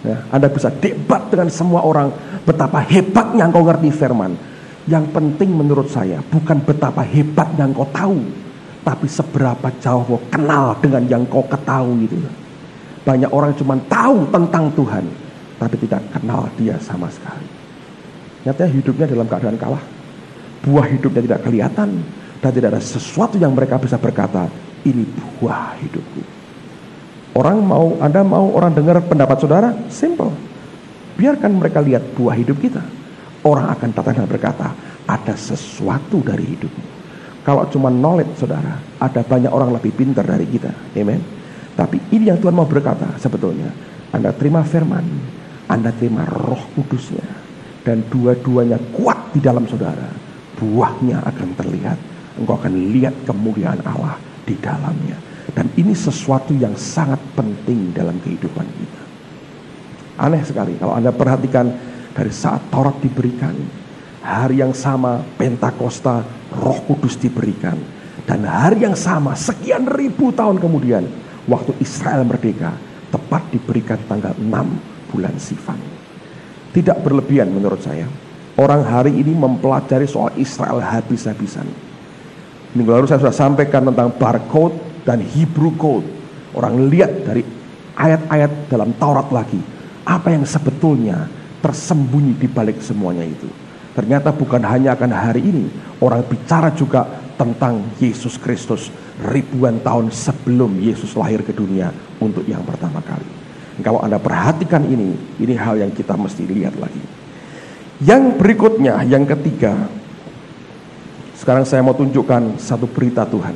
Ya, Anda bisa debat dengan semua orang betapa hebatnya engkau ngerti firman. Yang penting menurut saya bukan betapa hebatnya engkau tahu, tapi seberapa jauh kau kenal dengan yang kau ketahui itu. Banyak orang cuma tahu tentang Tuhan, tapi tidak kenal dia sama sekali. Nyatanya hidupnya dalam keadaan kalah. Buah hidupnya tidak kelihatan, dan tidak ada sesuatu yang mereka bisa berkata, ini buah hidupku. Anda mau orang dengar pendapat saudara? Simple. Biarkan mereka lihat buah hidup kita. Orang akan datang dan berkata, ada sesuatu dari hidupmu. Kalau cuma knowledge, saudara, ada banyak orang lebih pintar dari kita. Amen. Tapi ini yang Tuhan mau berkata sebetulnya. Anda terima firman, Anda terima Roh Kudusnya, dan dua-duanya kuat di dalam saudara. Buahnya akan terlihat. Engkau akan lihat kemuliaan Allah di dalamnya. Dan ini sesuatu yang sangat penting dalam kehidupan kita. Aneh sekali kalau Anda perhatikan dari saat Taurat diberikan, hari yang sama Pentakosta Roh Kudus diberikan, dan hari yang sama sekian ribu tahun kemudian waktu Israel merdeka, tepat diberikan tanggal 6 bulan Sivan. Tidak berlebihan menurut saya. Orang hari ini mempelajari soal Israel habis-habisan. Minggu lalu saya sudah sampaikan tentang barcode dan Hebrew code. Orang lihat dari ayat-ayat dalam Taurat lagi, apa yang sebetulnya tersembunyi di balik semuanya itu. Ternyata bukan hanya akan hari ini, orang bicara juga tentang Yesus Kristus ribuan tahun sebelum Yesus lahir ke dunia untuk yang pertama kali. Kalau Anda perhatikan ini hal yang kita mesti lihat lagi. Yang berikutnya, yang ketiga, sekarang saya mau tunjukkan satu berita Tuhan.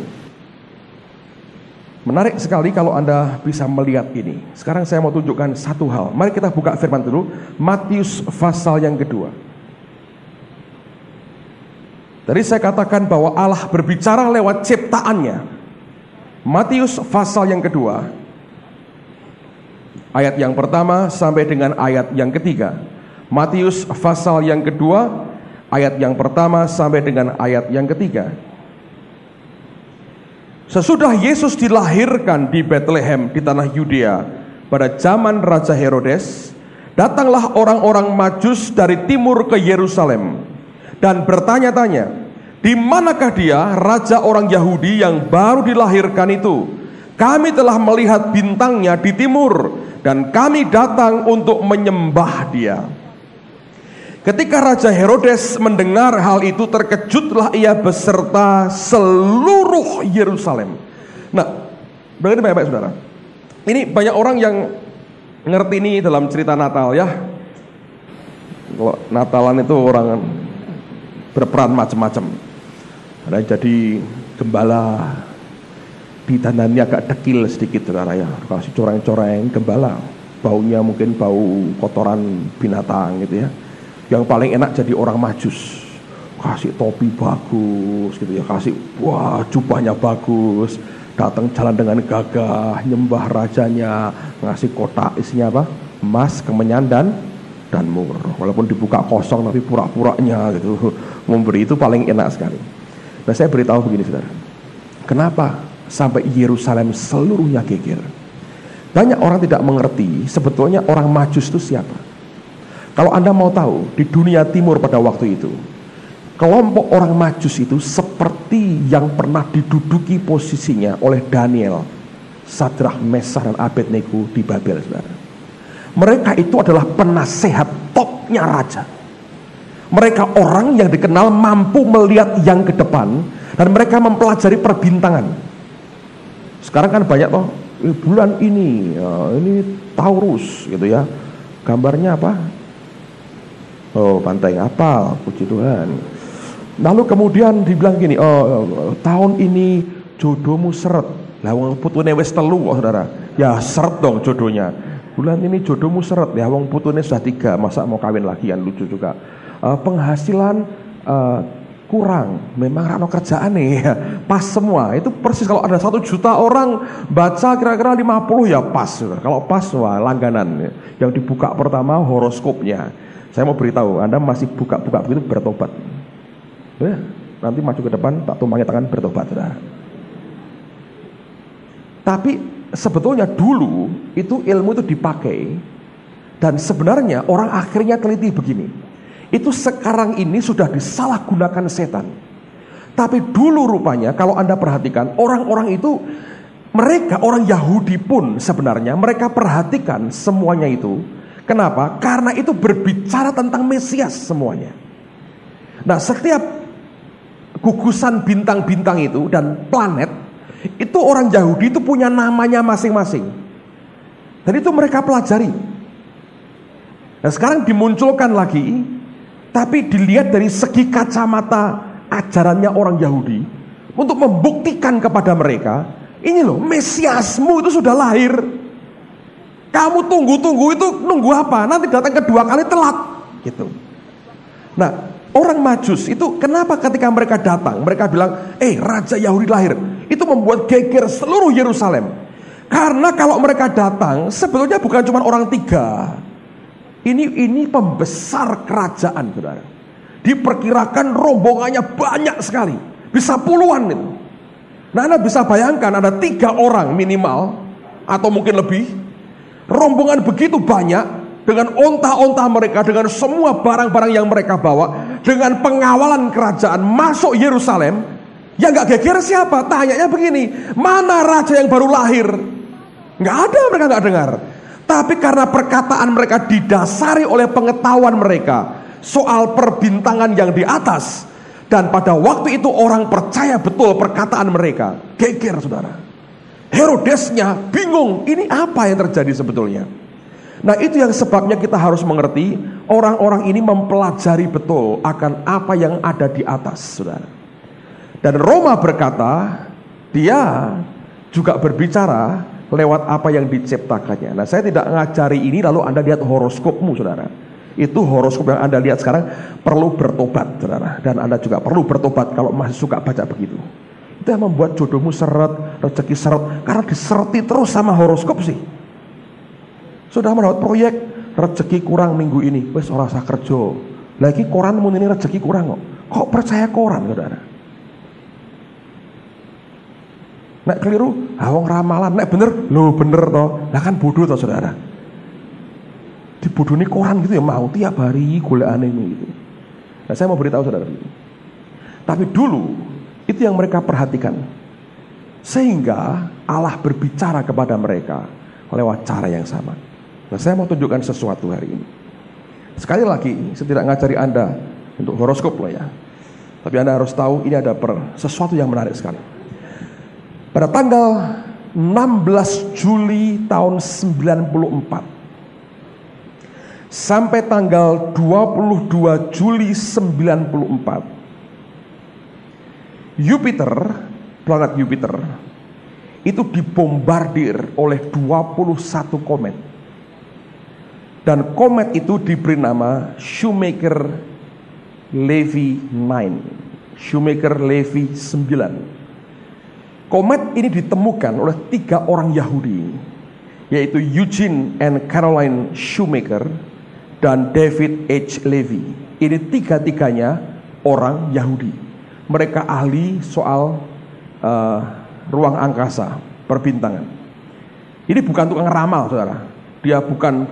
Menarik sekali kalau Anda bisa melihat ini. Sekarang saya mau tunjukkan satu hal. Mari kita buka firman dulu, Matius pasal yang kedua. Tadi saya katakan bahwa Allah berbicara lewat ciptaannya. Matius pasal yang kedua, ayat yang pertama sampai dengan ayat yang ketiga. Matius pasal yang kedua, ayat yang pertama sampai dengan ayat yang ketiga. Sesudah Yesus dilahirkan di Bethlehem di tanah Yudea pada zaman Raja Herodes, datanglah orang-orang Majus dari timur ke Yerusalem dan bertanya-tanya, di manakah dia, raja orang Yahudi yang baru dilahirkan itu? Kami telah melihat bintangnya di timur dan kami datang untuk menyembah dia. Ketika Raja Herodes mendengar hal itu, terkejutlah ia beserta seluruh Yerusalem. Nah, berarti baik-baik saudara. Ini banyak orang yang ngerti ini dalam cerita Natal ya. Kalau Natalan itu orang berperan macam-macam. Ada jadi gembala, ditandani agak dekil sedikit saudara ya. Kasih coreng-coreng gembala, baunya mungkin bau kotoran binatang gitu ya. Yang paling enak jadi orang Majus, kasih topi bagus gitu ya, kasih wah jubahnya bagus, datang jalan dengan gagah, nyembah rajanya, ngasih kotak isinya apa? Emas, kemenyan dan mur. Walaupun dibuka kosong tapi pura-puranya gitu, memberi itu paling enak sekali. Nah saya beritahu begini saudara, kenapa sampai Yerusalem seluruhnya geger? Banyak orang tidak mengerti sebetulnya orang Majus itu siapa. Kalau Anda mau tahu, di dunia timur pada waktu itu, kelompok orang Majus itu seperti yang pernah diduduki posisinya oleh Daniel, Sadrah, Mesah, dan Abednego di Babel, saudara. Mereka itu adalah penasehat topnya raja. Mereka orang yang dikenal mampu melihat yang ke depan, dan mereka mempelajari perbintangan. Sekarang kan banyak toh, bulan ini Taurus gitu ya. Gambarnya apa? Oh, pantai Ngapal, puji Tuhan. Lalu kemudian dibilang gini, tahun ini jodohmu seret. Lah wong putune wis telu kok saudara. Ya seret dong jodohnya. Bulan ini jodohmu seret. Ya wong putune sudah 3, masa mau kawin lagi, yang lucu juga. Penghasilan kurang, memang rano kerjaan nih ya. Pas semua, itu persis kalau ada 1 juta orang baca kira-kira 50 ya pas. Kalau pas wah langganan. Yang dibuka pertama horoskopnya. Saya mau beritahu, Anda masih buka-buka begitu bertobat. Ya, nanti maju ke depan, tak tumpangi tangan bertobat. Saudara. Tapi sebetulnya dulu itu ilmu itu dipakai, dan sebenarnya orang akhirnya teliti begini. Itu sekarang ini sudah disalahgunakan setan. Tapi dulu rupanya kalau Anda perhatikan, orang-orang itu, mereka orang Yahudi pun sebenarnya mereka perhatikan semuanya itu. Kenapa? Karena itu berbicara tentang Mesias semuanya. Nah, setiap gugusan bintang-bintang itu dan planet, itu orang Yahudi itu punya namanya masing-masing. Dan itu mereka pelajari. Nah, sekarang dimunculkan lagi, tapi dilihat dari segi kacamata ajarannya orang Yahudi, untuk membuktikan kepada mereka, ini loh, Mesiasmu itu sudah lahir. Kamu tunggu-tunggu itu nunggu apa? Nanti datang kedua kali telat gitu. Nah, orang Majus itu kenapa ketika mereka datang, mereka bilang, Raja Yahudi lahir. Itu membuat geger seluruh Yerusalem. Karena kalau mereka datang, sebetulnya bukan cuma orang 3. Ini pembesar kerajaan, saudara. Diperkirakan rombongannya banyak sekali, bisa puluhan itu. Nah, Anda bisa bayangkan ada 3 orang minimal, atau mungkin lebih. Rombongan begitu banyak, dengan onta-onta mereka, dengan semua barang-barang yang mereka bawa, dengan pengawalan kerajaan masuk Yerusalem. Yang gak geger siapa? Tanyanya begini, mana raja yang baru lahir? Gak ada, mereka gak dengar. Tapi karena perkataan mereka didasari oleh pengetahuan mereka soal perbintangan yang di atas, dan pada waktu itu orang percaya betul perkataan mereka, geger saudara. Herodesnya bingung, ini apa yang terjadi sebetulnya. Nah, itu yang sebabnya kita harus mengerti, orang-orang ini mempelajari betul akan apa yang ada di atas, saudara. Dan Roma berkata, dia juga berbicara lewat apa yang diciptakannya. Nah, saya tidak ngajari ini lalu Anda lihat horoskopmu, saudara. Itu horoskop yang Anda lihat sekarang perlu bertobat, saudara. Dan Anda juga perlu bertobat kalau masih suka baca begitu. Itu yang membuat jodohmu seret, rezeki seret, karena diserti terus sama horoskop sih. Sudah mendapat proyek, rezeki kurang minggu ini, wes ora usah kerja. Lagi koran mun ini rezeki kurang kok. Kok percaya koran, saudara? Nek keliru, wong ramalan. Nek bener, lho bener toh. Lah kan bodoh toh saudara. Dibodohni koran gitu ya, mau tiap hari golekane gitu. Nah, saya mau beritahu saudara. Tapi dulu itu yang mereka perhatikan. Sehingga Allah berbicara kepada mereka lewat cara yang sama. Nah, saya mau tunjukkan sesuatu hari ini. Sekali lagi, saya tidak ngajari Anda untuk horoskop loh ya. Tapi Anda harus tahu ini ada sesuatu yang menarik sekali. Pada tanggal 16 Juli tahun 94 sampai tanggal 22 Juli 94, Jupiter, planet Jupiter itu dibombardir oleh 21 komet. Dan komet itu diberi nama Shoemaker-Levy 9. Shoemaker-Levy 9. Komet ini ditemukan oleh 3 orang Yahudi, yaitu Eugene and Caroline Shoemaker dan David H. Levy. Ini 3-tiganya orang Yahudi. Mereka ahli soal ruang angkasa, perbintangan. Ini bukan tukang ramal, saudara. Dia bukan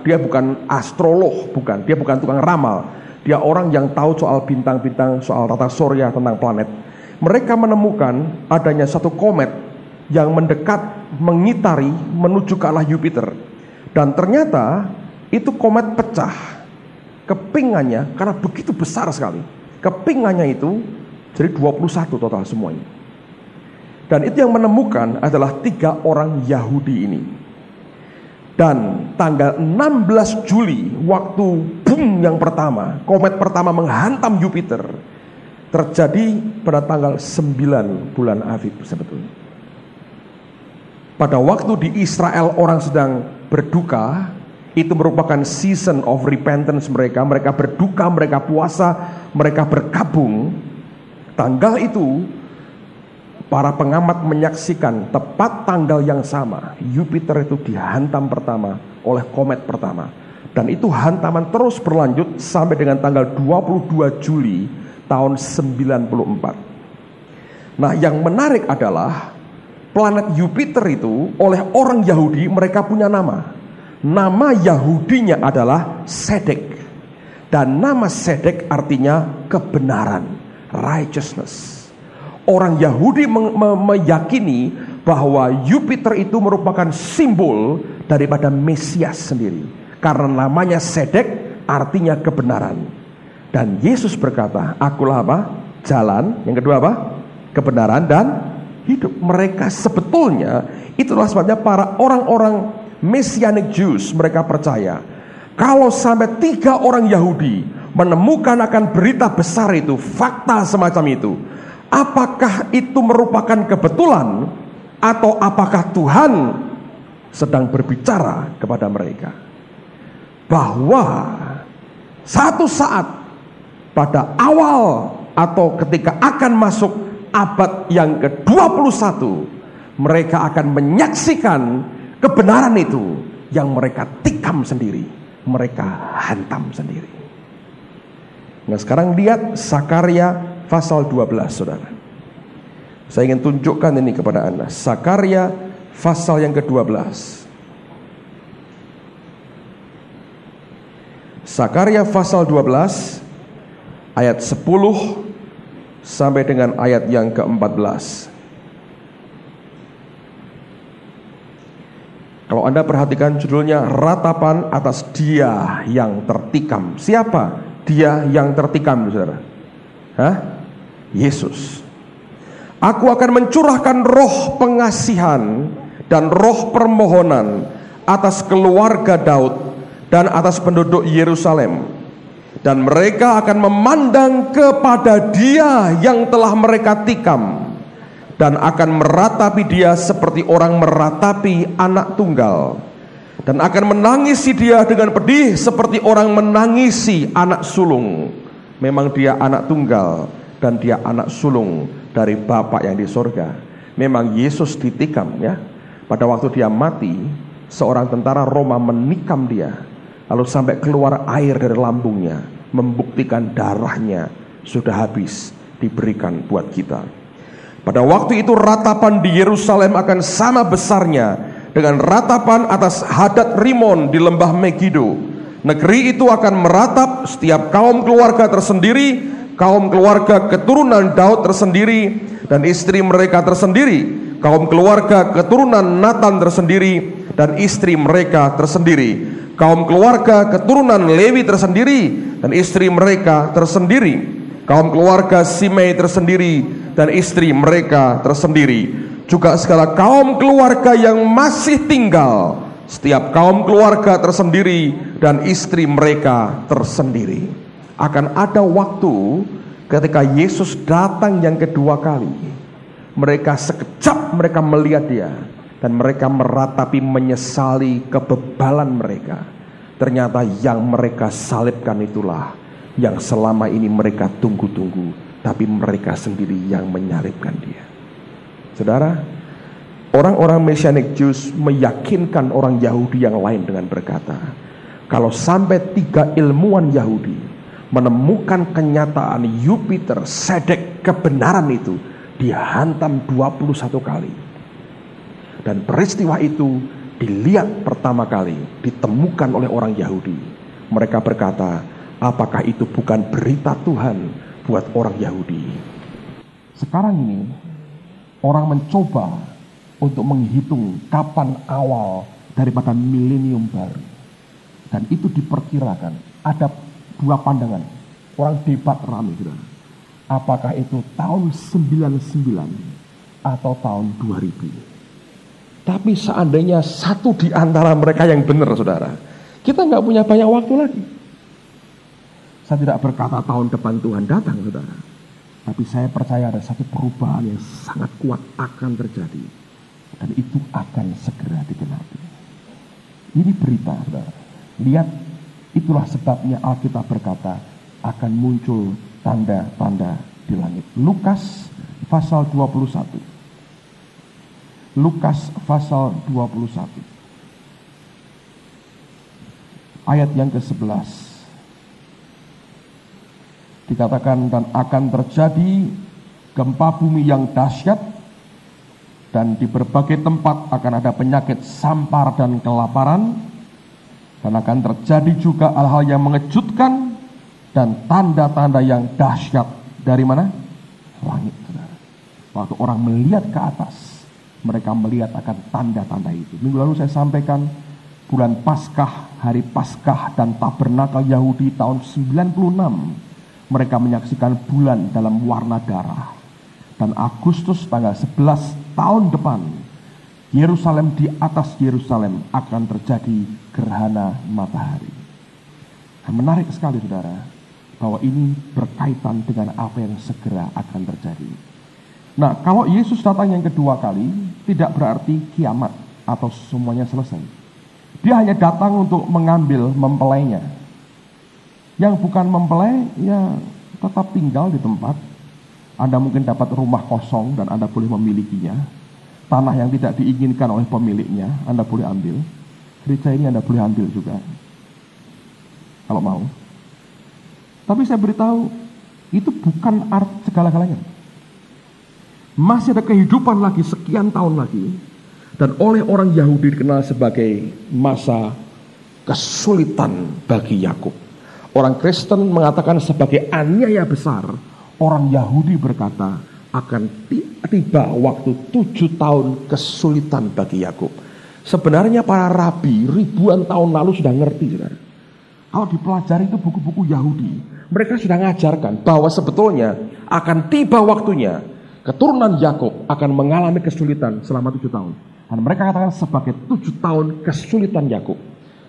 astrolog, bukan. Dia bukan tukang ramal. Dia orang yang tahu soal bintang-bintang, soal tata surya, tentang planet. Mereka menemukan adanya satu komet yang mendekat, mengitari, menuju ke arah Jupiter. Dan ternyata itu komet pecah. Kepingannya, karena begitu besar sekali, kepingannya itu jadi 21 total semuanya. Dan itu yang menemukan adalah 3 orang Yahudi ini. Dan tanggal 16 Juli, waktu boom yang pertama, komet pertama menghantam Jupiter, terjadi pada tanggal 9 bulan Aviv sebetulnya. Pada waktu di Israel orang sedang berduka, itu merupakan season of repentance mereka. Mereka berduka, mereka puasa, mereka berkabung. Tanggal itu para pengamat menyaksikan tepat tanggal yang sama, Jupiter itu dihantam pertama oleh komet pertama. Dan itu hantaman terus berlanjut sampai dengan tanggal 22 Juli tahun 94. Nah, yang menarik adalah planet Jupiter itu oleh orang Yahudi mereka punya nama. Nama Yahudinya adalah Sedek. Dan nama Sedek artinya kebenaran, righteousness. Orang Yahudi meyakini bahwa Jupiter itu merupakan simbol daripada Mesias sendiri. Karena namanya Sedek artinya kebenaran. Dan Yesus berkata, akulah apa? Jalan. Yang kedua apa? Kebenaran dan hidup. Mereka sebetulnya, itulah sebabnya para orang-orang Messianic Jews, mereka percaya kalau sampai 3 orang Yahudi menemukan akan berita besar itu, fakta semacam itu, apakah itu merupakan kebetulan atau apakah Tuhan sedang berbicara kepada mereka bahwa satu saat pada awal atau ketika akan masuk abad yang ke-21, mereka akan menyaksikan kebenaran itu yang mereka tikam sendiri, mereka hantam sendiri. Nah, sekarang lihat Sakarya pasal 12, saudara. Saya ingin tunjukkan ini kepada Anda. Sakarya pasal yang ke-12. Sakarya pasal 12 ayat 10 sampai dengan ayat yang ke-14. Kalau Anda perhatikan judulnya, ratapan atas dia yang tertikam. Siapa dia yang tertikam, saudara? Yesus. Aku akan mencurahkan roh pengasihan dan roh permohonan atas keluarga Daud dan atas penduduk Yerusalem. Dan mereka akan memandang kepada dia yang telah mereka tikam, dan akan meratapi dia seperti orang meratapi anak tunggal, dan akan menangisi dia dengan pedih seperti orang menangisi anak sulung. Memang dia anak tunggal dan dia anak sulung dari Bapa yang di sorga. Memang Yesus ditikam ya. Pada waktu dia mati, seorang tentara Roma menikam dia, lalu sampai keluar air dari lambungnya, membuktikan darahnya sudah habis diberikan buat kita. Pada waktu itu ratapan di Yerusalem akan sama besarnya dengan ratapan atas Hadad Rimon di lembah Megido. Negeri itu akan meratap, setiap kaum keluarga tersendiri, kaum keluarga keturunan Daud tersendiri dan istri mereka tersendiri, kaum keluarga keturunan Natan tersendiri dan istri mereka tersendiri, kaum keluarga keturunan Lewi tersendiri dan istri mereka tersendiri, kaum keluarga Simei tersendiri dan istri mereka tersendiri, juga segala kaum keluarga yang masih tinggal, setiap kaum keluarga tersendiri dan istri mereka tersendiri. Akan ada waktu ketika Yesus datang yang kedua kali, mereka sekejap mereka melihat dia dan mereka meratapi, menyesali kebebalan mereka. Ternyata yang mereka salibkan itulah yang selama ini mereka tunggu-tunggu, tapi mereka sendiri yang menyalibkan dia. Saudara, orang-orang Messianic Jews meyakinkan orang Yahudi yang lain dengan berkata, kalau sampai 3 ilmuwan Yahudi menemukan kenyataan Yupiter, Sedek, kebenaran itu, dihantam 21 kali. Dan peristiwa itu dilihat pertama kali, ditemukan oleh orang Yahudi. Mereka berkata, apakah itu bukan berita Tuhan buat orang Yahudi? Sekarang ini orang mencoba untuk menghitung kapan awal daripada milenium baru. Dan itu diperkirakan ada 2 pandangan. Orang debat ramai, saudara. Apakah itu tahun 99 atau tahun 2000? Tapi seandainya satu di antara mereka yang benar, saudara, kita nggak punya banyak waktu lagi. Saya tidak berkata tahun depan Tuhan datang, saudara, tapi saya percaya ada satu perubahan yang sangat kuat akan terjadi, dan itu akan segera digenapi. Ini berita, saudara. Lihat, itulah sebabnya Alkitab berkata akan muncul tanda-tanda di langit. Lukas pasal 21. Lukas pasal 21. Ayat yang ke-11. Dikatakan, dan akan terjadi gempa bumi yang dahsyat, dan di berbagai tempat akan ada penyakit sampar dan kelaparan, dan akan terjadi juga hal-hal yang mengejutkan dan tanda-tanda yang dahsyat. Dari mana? Langit, saudara. Waktu orang melihat ke atas, mereka melihat akan tanda-tanda itu. Minggu lalu saya sampaikan bulan Paskah, hari Paskah dan Tabernakel Yahudi tahun 96. Mereka menyaksikan bulan dalam warna darah. Dan Agustus tanggal 11 tahun depan, Yerusalem, di atas Yerusalem akan terjadi gerhana matahari. Dan menarik sekali, saudara, bahwa ini berkaitan dengan apa yang segera akan terjadi. Nah, kalau Yesus datang yang kedua kali, tidak berarti kiamat atau semuanya selesai. Dia hanya datang untuk mengambil mempelainya. Yang bukan mempelai, ya tetap tinggal di tempat. Anda mungkin dapat rumah kosong dan Anda boleh memilikinya. Tanah yang tidak diinginkan oleh pemiliknya, Anda boleh ambil. Gereja ini Anda boleh ambil juga, kalau mau. Tapi saya beritahu, itu bukan arti segala-galanya. Masih ada kehidupan lagi sekian tahun lagi, dan oleh orang Yahudi dikenal sebagai masa kesulitan bagi Yakub. Orang Kristen mengatakan sebagai aniaya besar. Orang Yahudi berkata akan tiba waktu 7 tahun kesulitan bagi Yakub. Sebenarnya para rabi ribuan tahun lalu sudah ngerti, saudara. Kalau dipelajari itu buku-buku Yahudi, mereka sudah mengajarkan bahwa sebetulnya akan tiba waktunya keturunan Yakub akan mengalami kesulitan selama 7 tahun. Dan mereka katakan sebagai 7 tahun kesulitan Yakub.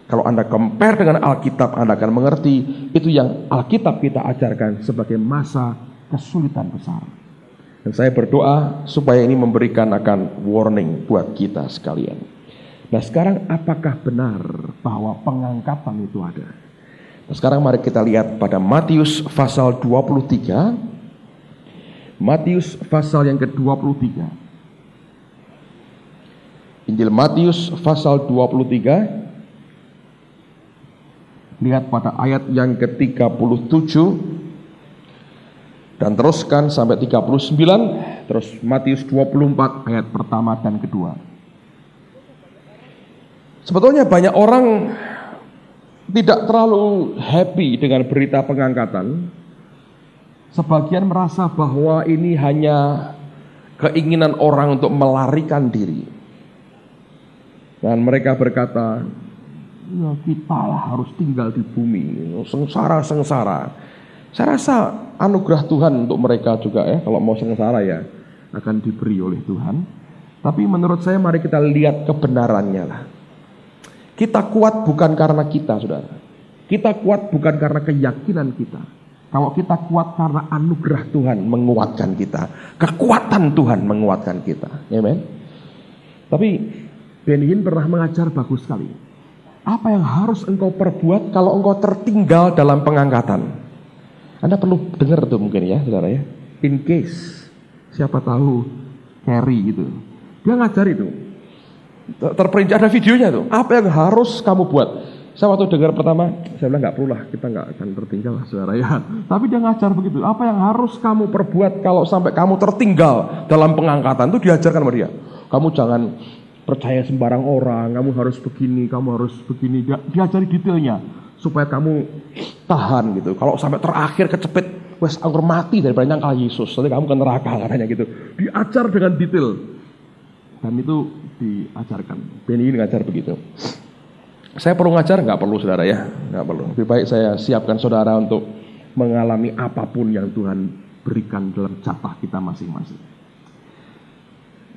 Kalau Anda compare dengan Alkitab, Anda akan mengerti itu yang Alkitab kita ajarkan sebagai masa kesulitan besar. Dan saya berdoa supaya ini memberikan akan warning buat kita sekalian. Nah, sekarang apakah benar bahwa pengangkatan itu ada? Nah, sekarang mari kita lihat pada Matius pasal 23. Matius pasal yang ke-23. Injil Matius pasal 23. Lihat pada ayat yang ke-37 dan teruskan sampai 39. Terus Matius 24 ayat pertama dan kedua. Sebetulnya banyak orang tidak terlalu happy dengan berita pengangkatan. Sebagian merasa bahwa ini hanya keinginan orang untuk melarikan diri. Dan mereka berkata, ya kita lah harus tinggal di bumi, sengsara-sengsara. Saya rasa anugerah Tuhan untuk mereka juga ya, kalau mau sengsara ya akan diberi oleh Tuhan. Tapi menurut saya mari kita lihat kebenarannya lah. Kita kuat bukan karena kita, saudara. Kita kuat bukan karena keyakinan kita. Kalau kita kuat karena anugerah Tuhan menguatkan kita. Kekuatan Tuhan menguatkan kita. Amen. Tapi Ben Hinn pernah mengajar bagus sekali. Apa yang harus engkau perbuat kalau engkau tertinggal dalam pengangkatan? Anda perlu dengar tuh mungkin ya, saudara ya. In case, siapa tahu carry gitu. Dia ngajar itu. Terperinci ada videonya tuh. Apa yang harus kamu buat? Saya waktu dengar pertama, saya bilang nggak perlu lah, kita nggak akan tertinggal lah, saudara ya. Tapi dia ngajar begitu. Apa yang harus kamu perbuat kalau sampai kamu tertinggal dalam pengangkatan? Itu diajarkan sama dia. Kamu jangan percaya sembarang orang. Kamu harus begini, kamu harus begini. Dia diajari detailnya supaya kamu tahan gitu. Kalau sampai terakhir kecepit, wes anggur mati daripada nyangkal Yesus. Nanti kamu ke neraka katanya gitu. Diajar dengan detail. Dan itu diajarkan. Ben Hinn ngajar begitu. Saya perlu ngajar? Nggak perlu, saudara ya. Nggak perlu. Lebih baik saya siapkan saudara untuk mengalami apapun yang Tuhan berikan dalam jatah kita masing-masing.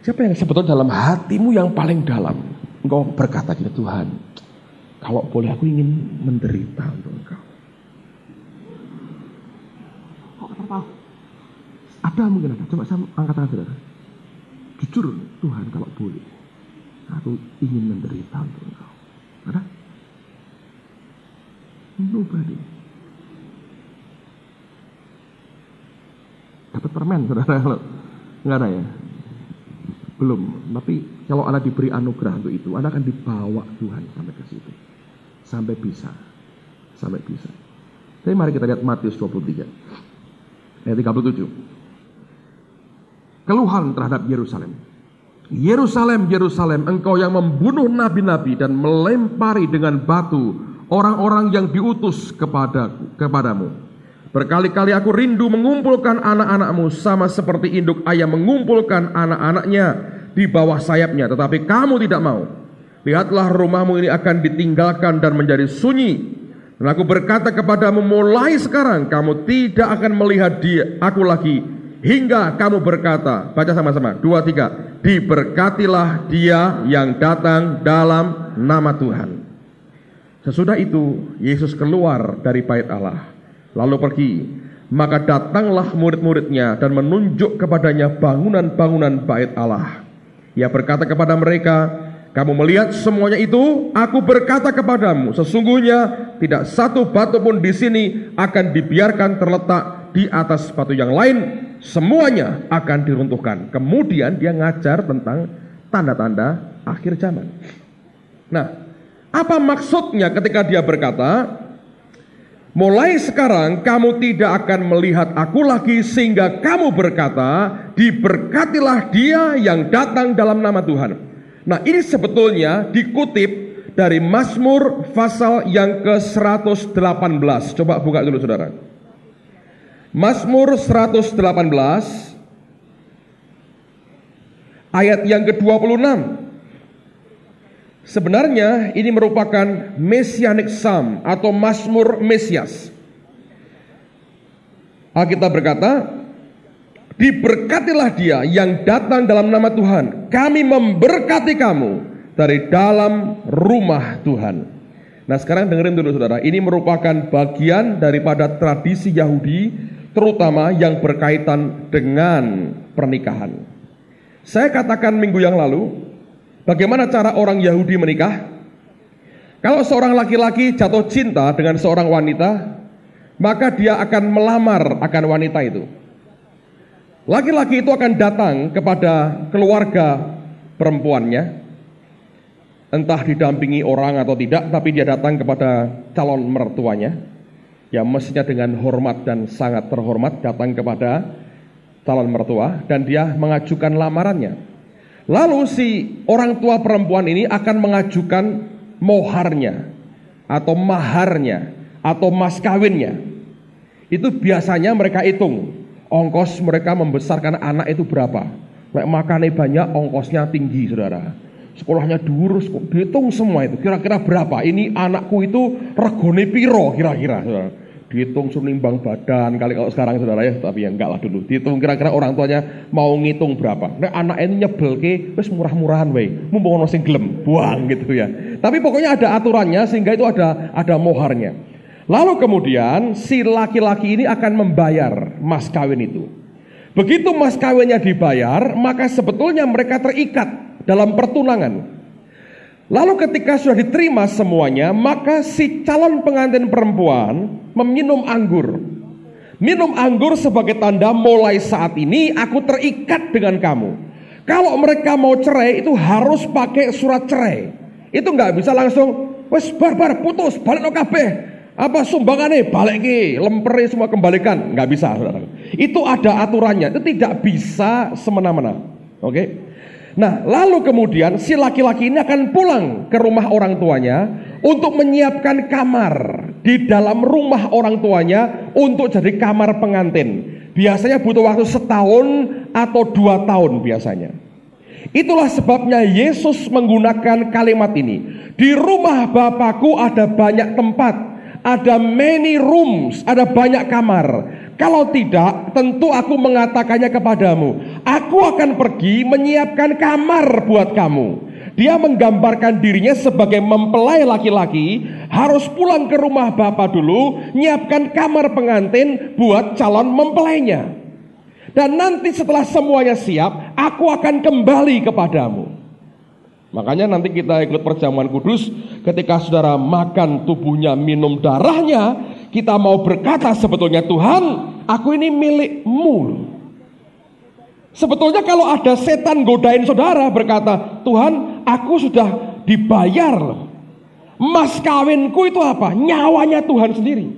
Siapa yang sebetulnya dalam hatimu yang paling dalam? Engkau berkata gini, Tuhan, kalau boleh aku ingin menderita untuk Engkau. Ada mungkin ada. Coba saya angkat tangan saudara. Jujur, Tuhan kalau boleh, aku ingin menderita untuk Engkau. Ada? Nobody. Dapat permen saudara kalau nggak ada ya? Belum. Tapi kalau Anda diberi anugerah untuk itu, Anda akan dibawa Tuhan sampai ke situ, sampai bisa. Tapi mari kita lihat Matius 23 ayat 37. Keluhan terhadap Yerusalem. Yerusalem, Yerusalem, engkau yang membunuh nabi-nabi dan melempari dengan batu orang-orang yang diutus kepadamu. Berkali-kali aku rindu mengumpulkan anak-anakmu sama seperti induk ayam mengumpulkan anak-anaknya di bawah sayapnya, tetapi kamu tidak mau. Lihatlah, rumahmu ini akan ditinggalkan dan menjadi sunyi. Dan aku berkata kepadamu, mulai sekarang kamu tidak akan melihat aku lagi, hingga kamu berkata, baca sama-sama, 2, 3, diberkatilah dia yang datang dalam nama Tuhan. Sesudah itu Yesus keluar dari bait Allah, lalu pergi. Maka datanglah murid-muridnya dan menunjuk kepadanya bangunan-bangunan bait Allah. Ia berkata kepada mereka, kamu melihat semuanya itu? Aku berkata kepadamu, sesungguhnya tidak satu batu pun di sini akan dibiarkan terletak di atas batu yang lain. Semuanya akan diruntuhkan. Kemudian dia ngajar tentang tanda-tanda akhir zaman. Nah, apa maksudnya ketika dia berkata, mulai sekarang kamu tidak akan melihat aku lagi, sehingga kamu berkata, diberkatilah dia yang datang dalam nama Tuhan. Nah, ini sebetulnya dikutip dari Mazmur pasal yang ke-118. Coba buka dulu saudara. Mazmur 118 ayat yang ke-26. Sebenarnya ini merupakan Messianic Psalm atau Mazmur Mesias. Alkitab berkata, diberkatilah dia yang datang dalam nama Tuhan. Kami memberkati kamu dari dalam rumah Tuhan. Nah, sekarang dengerin dulu saudara. Ini merupakan bagian daripada tradisi Yahudi, terutama yang berkaitan dengan pernikahan. Saya katakan minggu yang lalu, bagaimana cara orang Yahudi menikah? Kalau seorang laki-laki jatuh cinta dengan seorang wanita, maka dia akan melamar akan wanita itu. Laki-laki itu akan datang kepada keluarga perempuannya, entah didampingi orang atau tidak, tapi dia datang kepada calon mertuanya. Ya, mestinya dengan hormat dan sangat terhormat datang kepada calon mertua dan dia mengajukan lamarannya. Lalu si orang tua perempuan ini akan mengajukan moharnya atau maharnya atau mas kawinnya. Itu biasanya mereka hitung ongkos mereka membesarkan anak itu berapa. Nek makannya banyak, ongkosnya tinggi, saudara. Sekolahnya diurus, dihitung semua itu. Kira-kira berapa? Ini anakku itu regone piro kira-kira, saudara. Dihitung sunimbang badan kali kalau sekarang, saudara ya. Tapi ya enggak lah dulu. Dihitung kira-kira orang tuanya mau ngitung berapa. Nek anak ini nyebelke, wis murah-murahan weh. Mumpung ono sing gelem, buang gitu ya. Tapi pokoknya ada aturannya sehingga itu ada moharnya. Lalu kemudian si laki-laki ini akan membayar mas kawin itu. Begitu mas kawinnya dibayar, maka sebetulnya mereka terikat dalam pertunangan. Lalu ketika sudah diterima semuanya, maka si calon pengantin perempuan meminum anggur. Minum anggur sebagai tanda mulai saat ini aku terikat dengan kamu. Kalau mereka mau cerai itu harus pakai surat cerai. Itu nggak bisa langsung wes bar putus balik no kabeh. Apa sumbangannya balik ki lemperi semua kembalikan, nggak bisa, saudara. Itu ada aturannya, itu tidak bisa semena-mena. Oke. Nah, lalu kemudian si laki-laki ini akan pulang ke rumah orang tuanya untuk menyiapkan kamar di dalam rumah orang tuanya untuk jadi kamar pengantin. Biasanya butuh waktu 1 tahun atau 2 tahun biasanya. Itulah sebabnya Yesus menggunakan kalimat ini. Di rumah Bapakku ada banyak tempat. Ada many rooms, ada banyak kamar. Kalau tidak, tentu aku mengatakannya kepadamu. Aku akan pergi menyiapkan kamar buat kamu. Dia menggambarkan dirinya sebagai mempelai laki-laki, harus pulang ke rumah bapak dulu, nyiapkan kamar pengantin buat calon mempelainya. Dan nanti setelah semuanya siap, aku akan kembali kepadamu. Makanya nanti kita ikut perjamuan kudus, ketika saudara makan tubuhnya, minum darahnya, kita mau berkata sebetulnya, Tuhan, aku ini milikmu. Sebetulnya kalau ada setan godain saudara berkata, Tuhan, aku sudah dibayar. Mas kawinku itu apa? Nyawanya Tuhan sendiri.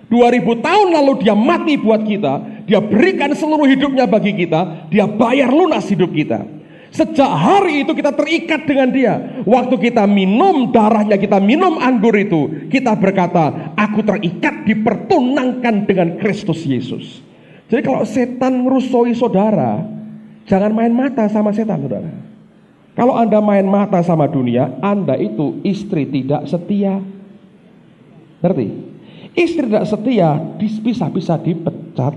2000 tahun lalu dia mati buat kita, dia berikan seluruh hidupnya bagi kita, dia bayar lunas hidup kita. Sejak hari itu kita terikat dengan dia. Waktu kita minum darahnya, kita minum anggur itu, kita berkata, aku terikat, dipertunangkan dengan Kristus Yesus. Jadi kalau setan ngerusoi saudara, jangan main mata sama setan, saudara. Kalau Anda main mata sama dunia, Anda itu istri tidak setia. Ngerti? Istri tidak setia bisa dipecat.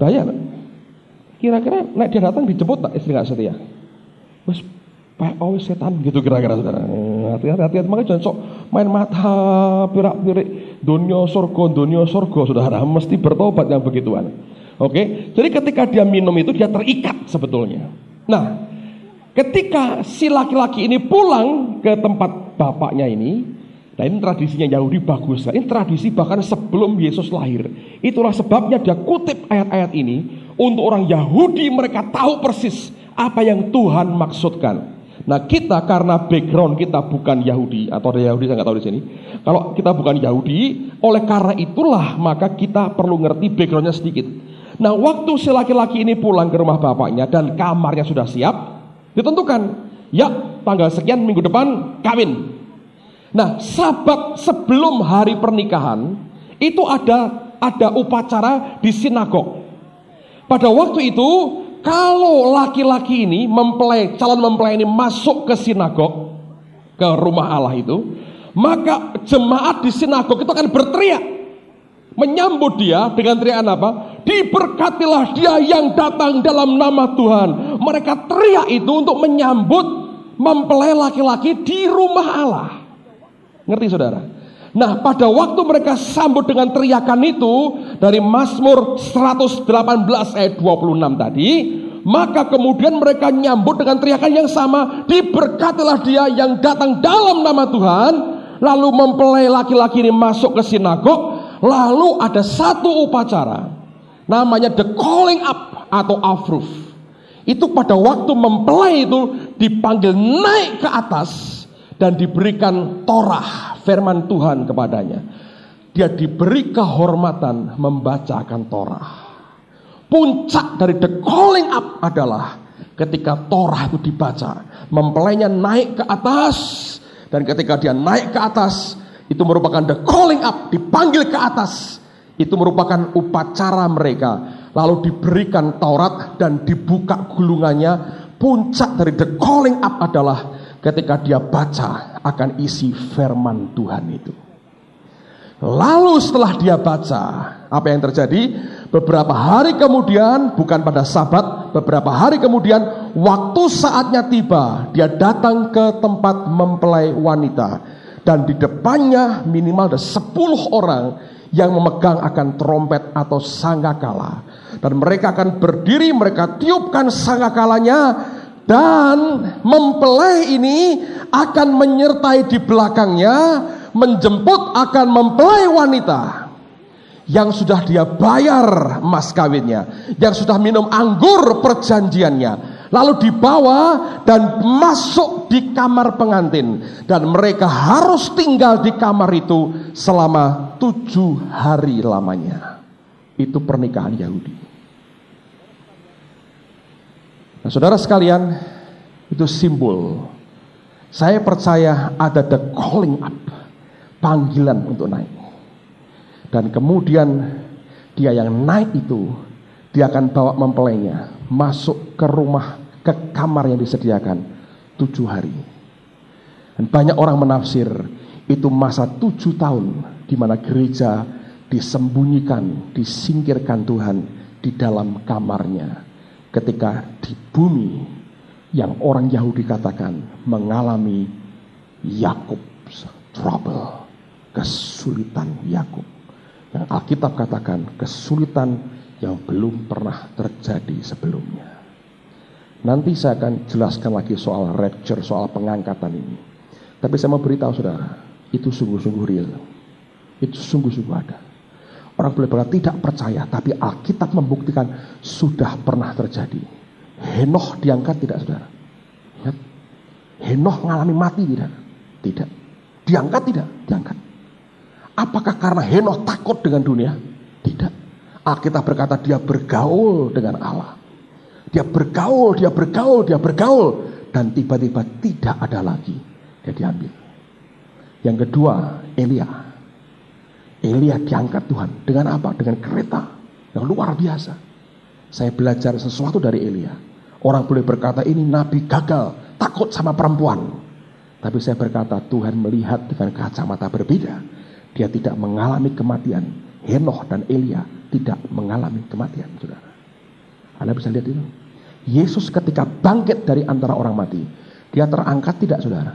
Bahaya. Kira-kira nek dia datang dijemput tak istri gak setia? Wes wis setan gitu kira-kira, saudara. Hati-hati, makanya jangan sok main mata pirak-pirik dunia surga, saudara. Mesti bertobat yang begituan. Oke? Jadi ketika dia minum itu dia terikat sebetulnya. Nah, ketika si laki-laki ini pulang ke tempat bapaknya ini, nah ini tradisinya Yahudi bagus. Ini tradisi bahkan sebelum Yesus lahir. Itulah sebabnya dia kutip ayat-ayat ini. Untuk orang Yahudi mereka tahu persis apa yang Tuhan maksudkan. Nah kita karena background kita bukan Yahudi, atau ada Yahudi saya nggak tahu di sini. Kalau kita bukan Yahudi, oleh karena itulah maka kita perlu ngerti backgroundnya sedikit. Nah waktu si laki-laki ini pulang ke rumah bapaknya dan kamarnya sudah siap, ditentukan, ya tanggal sekian minggu depan kawin. Nah sabat sebelum hari pernikahan itu ada upacara di sinagog. Pada waktu itu, kalau laki-laki ini calon mempelai ini masuk ke sinagog, ke rumah Allah itu, maka jemaat di sinagog itu akan berteriak, menyambut dia dengan teriakan apa? Diberkatilah dia yang datang dalam nama Tuhan. Mereka teriak itu untuk menyambut mempelai laki-laki di rumah Allah. Ngerti saudara? Nah pada waktu mereka sambut dengan teriakan itu dari Mazmur 118 ayat 26 tadi, maka kemudian mereka nyambut dengan teriakan yang sama, diberkatilah dia yang datang dalam nama Tuhan. Lalu mempelai laki-laki ini masuk ke sinagog. Lalu ada satu upacara namanya the calling up atau afruf. Itu pada waktu mempelai itu dipanggil naik ke atas dan diberikan Torah, firman Tuhan kepadanya. Dia diberi kehormatan membacakan Torah. Puncak dari the calling up adalah ketika Torah itu dibaca, mempelainya naik ke atas, dan ketika dia naik ke atas, itu merupakan the calling up, dipanggil ke atas. Itu merupakan upacara mereka. Lalu diberikan Taurat dan dibuka gulungannya. Puncak dari the calling up adalah ketika dia baca akan isi firman Tuhan itu. Lalu setelah dia baca, apa yang terjadi? Beberapa hari kemudian, bukan pada Sabat, beberapa hari kemudian, waktu saatnya tiba, dia datang ke tempat mempelai wanita, dan di depannya minimal ada 10 orang yang memegang akan trompet atau sangkakala, dan mereka akan berdiri, mereka tiupkan sangkakalanya, dan mempelai ini akan menyertai di belakangnya, menjemput akan mempelai wanita yang sudah dia bayar mas kawinnya, yang sudah minum anggur perjanjiannya, lalu dibawa dan masuk di kamar pengantin, dan mereka harus tinggal di kamar itu selama 7 hari lamanya. Itu pernikahan Yahudi. Nah, saudara sekalian, itu simbol. Saya percaya ada the calling up, panggilan untuk naik. Dan kemudian dia yang naik itu, dia akan bawa mempelainya masuk ke rumah, ke kamar yang disediakan 7 hari. Dan banyak orang menafsir itu masa 7 tahun di mana gereja disembunyikan, disingkirkan Tuhan di dalam kamarnya, ketika di bumi yang orang Yahudi katakan mengalami Yakub's trouble, kesulitan Yakub, yang Alkitab katakan kesulitan yang belum pernah terjadi sebelumnya. Nanti saya akan jelaskan lagi soal rapture, soal pengangkatan ini. Tapi saya mau beritahu saudara, itu sungguh-sungguh real. Itu sungguh-sungguh ada. Orang boleh berkata tidak percaya, tapi Alkitab membuktikan sudah pernah terjadi. Henokh diangkat tidak saudara? Lihat. Henokh mengalami mati tidak? Tidak. Diangkat tidak? Diangkat. Apakah karena Henokh takut dengan dunia? Tidak. Alkitab berkata dia bergaul dengan Allah. Dia bergaul, dia bergaul, dia bergaul, dan tiba-tiba tidak ada lagi. Dia diambil. Yang kedua, Elia. Elia diangkat Tuhan. Dengan apa? Dengan kereta yang luar biasa. Saya belajar sesuatu dari Elia. Orang boleh berkata ini nabi gagal, takut sama perempuan. Tapi saya berkata Tuhan melihat dengan kacamata berbeda. Dia tidak mengalami kematian. Henokh dan Elia tidak mengalami kematian, saudara. Anda bisa lihat itu. Yesus ketika bangkit dari antara orang mati, dia terangkat tidak, saudara?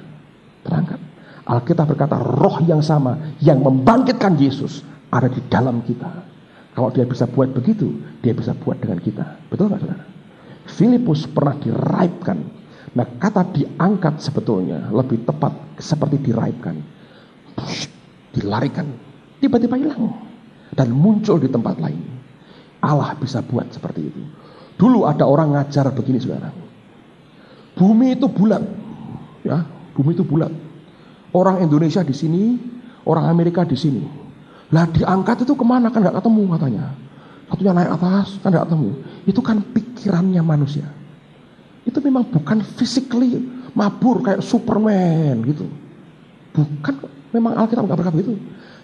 Terangkat. Alkitab berkata roh yang sama yang membangkitkan Yesus ada di dalam kita. Kalau dia bisa buat begitu, dia bisa buat dengan kita. Betul nggak, saudara? Filipus pernah diraibkan. Nah, kata diangkat sebetulnya lebih tepat seperti diraibkan. Dilarikan, tiba-tiba hilang dan muncul di tempat lain. Allah bisa buat seperti itu. Dulu ada orang ngajar begini, saudara. Bumi itu bulat, ya, bumi itu bulat. Orang Indonesia di sini, orang Amerika di sini. Lah diangkat itu kemana? Kan nggak ketemu katanya. Satunya naik atas, kan nggak ketemu. Itu kan pikirannya manusia. Itu memang bukan physically mabur kayak Superman gitu. Bukan, memang Alkitab nggak berkata itu.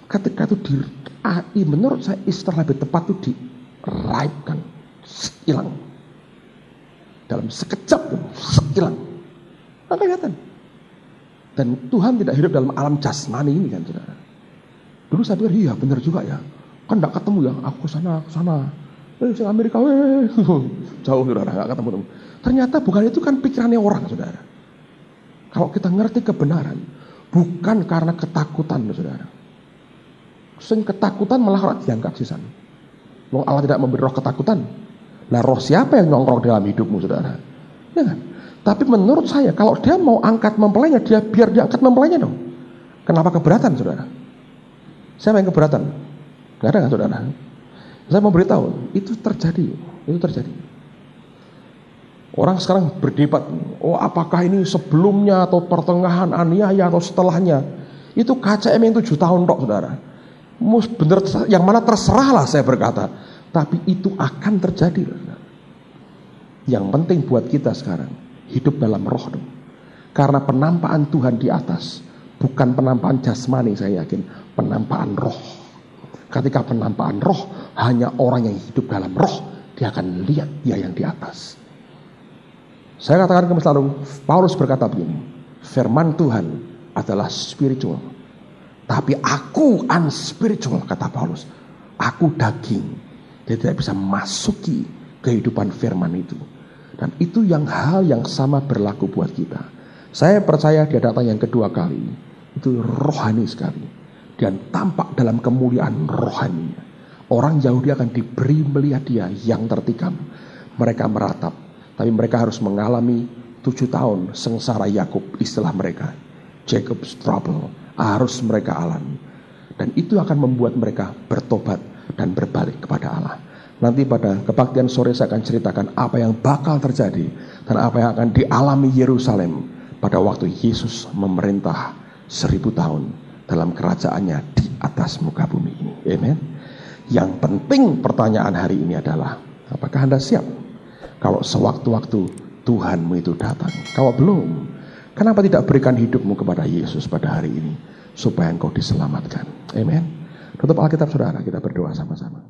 Ketika itu menurut saya istilah lebih tepat itu diraibkan, hilang. Dalam sekejap hilang. Nggak kelihatan. Dan Tuhan tidak hidup dalam alam jasmani ini kan, saudara. Dulu saya pikir iya benar juga ya. Kan nggak ketemu ya. Aku ke sana. Amerika, jauh saudara, nggak ketemu. Ternyata bukan itu kan pikirannya orang, saudara. Kalau kita ngerti kebenaran, bukan karena ketakutan, saudara. Sing ketakutan malah diangkat sisan. Wong Allah tidak memberi roh ketakutan. Nah, roh siapa yang nongkrong dalam hidupmu, saudara? Ya kan? Tapi menurut saya kalau dia mau angkat mempelainya, biar dia angkat mempelainya dong. Kenapa keberatan, saudara? Siapa yang keberatan? Gak ada kan, saudara? Saya mau beritahu, itu terjadi. Orang sekarang berdebat, oh apakah ini sebelumnya atau pertengahan aniaya atau setelahnya? Itu KCM yang 7 tahun tok, saudara. Bener, yang mana terserahlah saya berkata. Tapi itu akan terjadi. Yang penting buat kita sekarang, hidup dalam roh. Karena penampaan Tuhan di atas, bukan penampaan jasmani, saya yakin, penampaan roh. Ketika penampaan roh, hanya orang yang hidup dalam roh, dia akan lihat dia yang di atas. Saya katakan selalu, Paulus berkata begini, firman Tuhan adalah spiritual, tapi aku unspiritual, kata Paulus. Aku daging, dia tidak bisa masuki kehidupan firman itu. Dan itu hal yang sama berlaku buat kita. Saya percaya dia datang yang kedua kali, itu rohani sekali, dan tampak dalam kemuliaan rohaninya. Orang Yahudi akan diberi melihat dia yang tertikam. Mereka meratap, tapi mereka harus mengalami 7 tahun sengsara Yakub, istilah mereka, Jacob's trouble, harus mereka alami. Dan itu akan membuat mereka bertobat dan berbalik kepada Allah. Nanti pada kebaktian sore saya akan ceritakan apa yang bakal terjadi dan apa yang akan dialami Yerusalem pada waktu Yesus memerintah 1000 tahun dalam kerajaannya di atas muka bumi ini. Amen. Yang penting pertanyaan hari ini adalah, apakah Anda siap kalau sewaktu-waktu Tuhanmu itu datang? Kalau belum, kenapa tidak berikan hidupmu kepada Yesus pada hari ini supaya engkau diselamatkan? Amen. Tutup Alkitab saudara, kita berdoa sama-sama.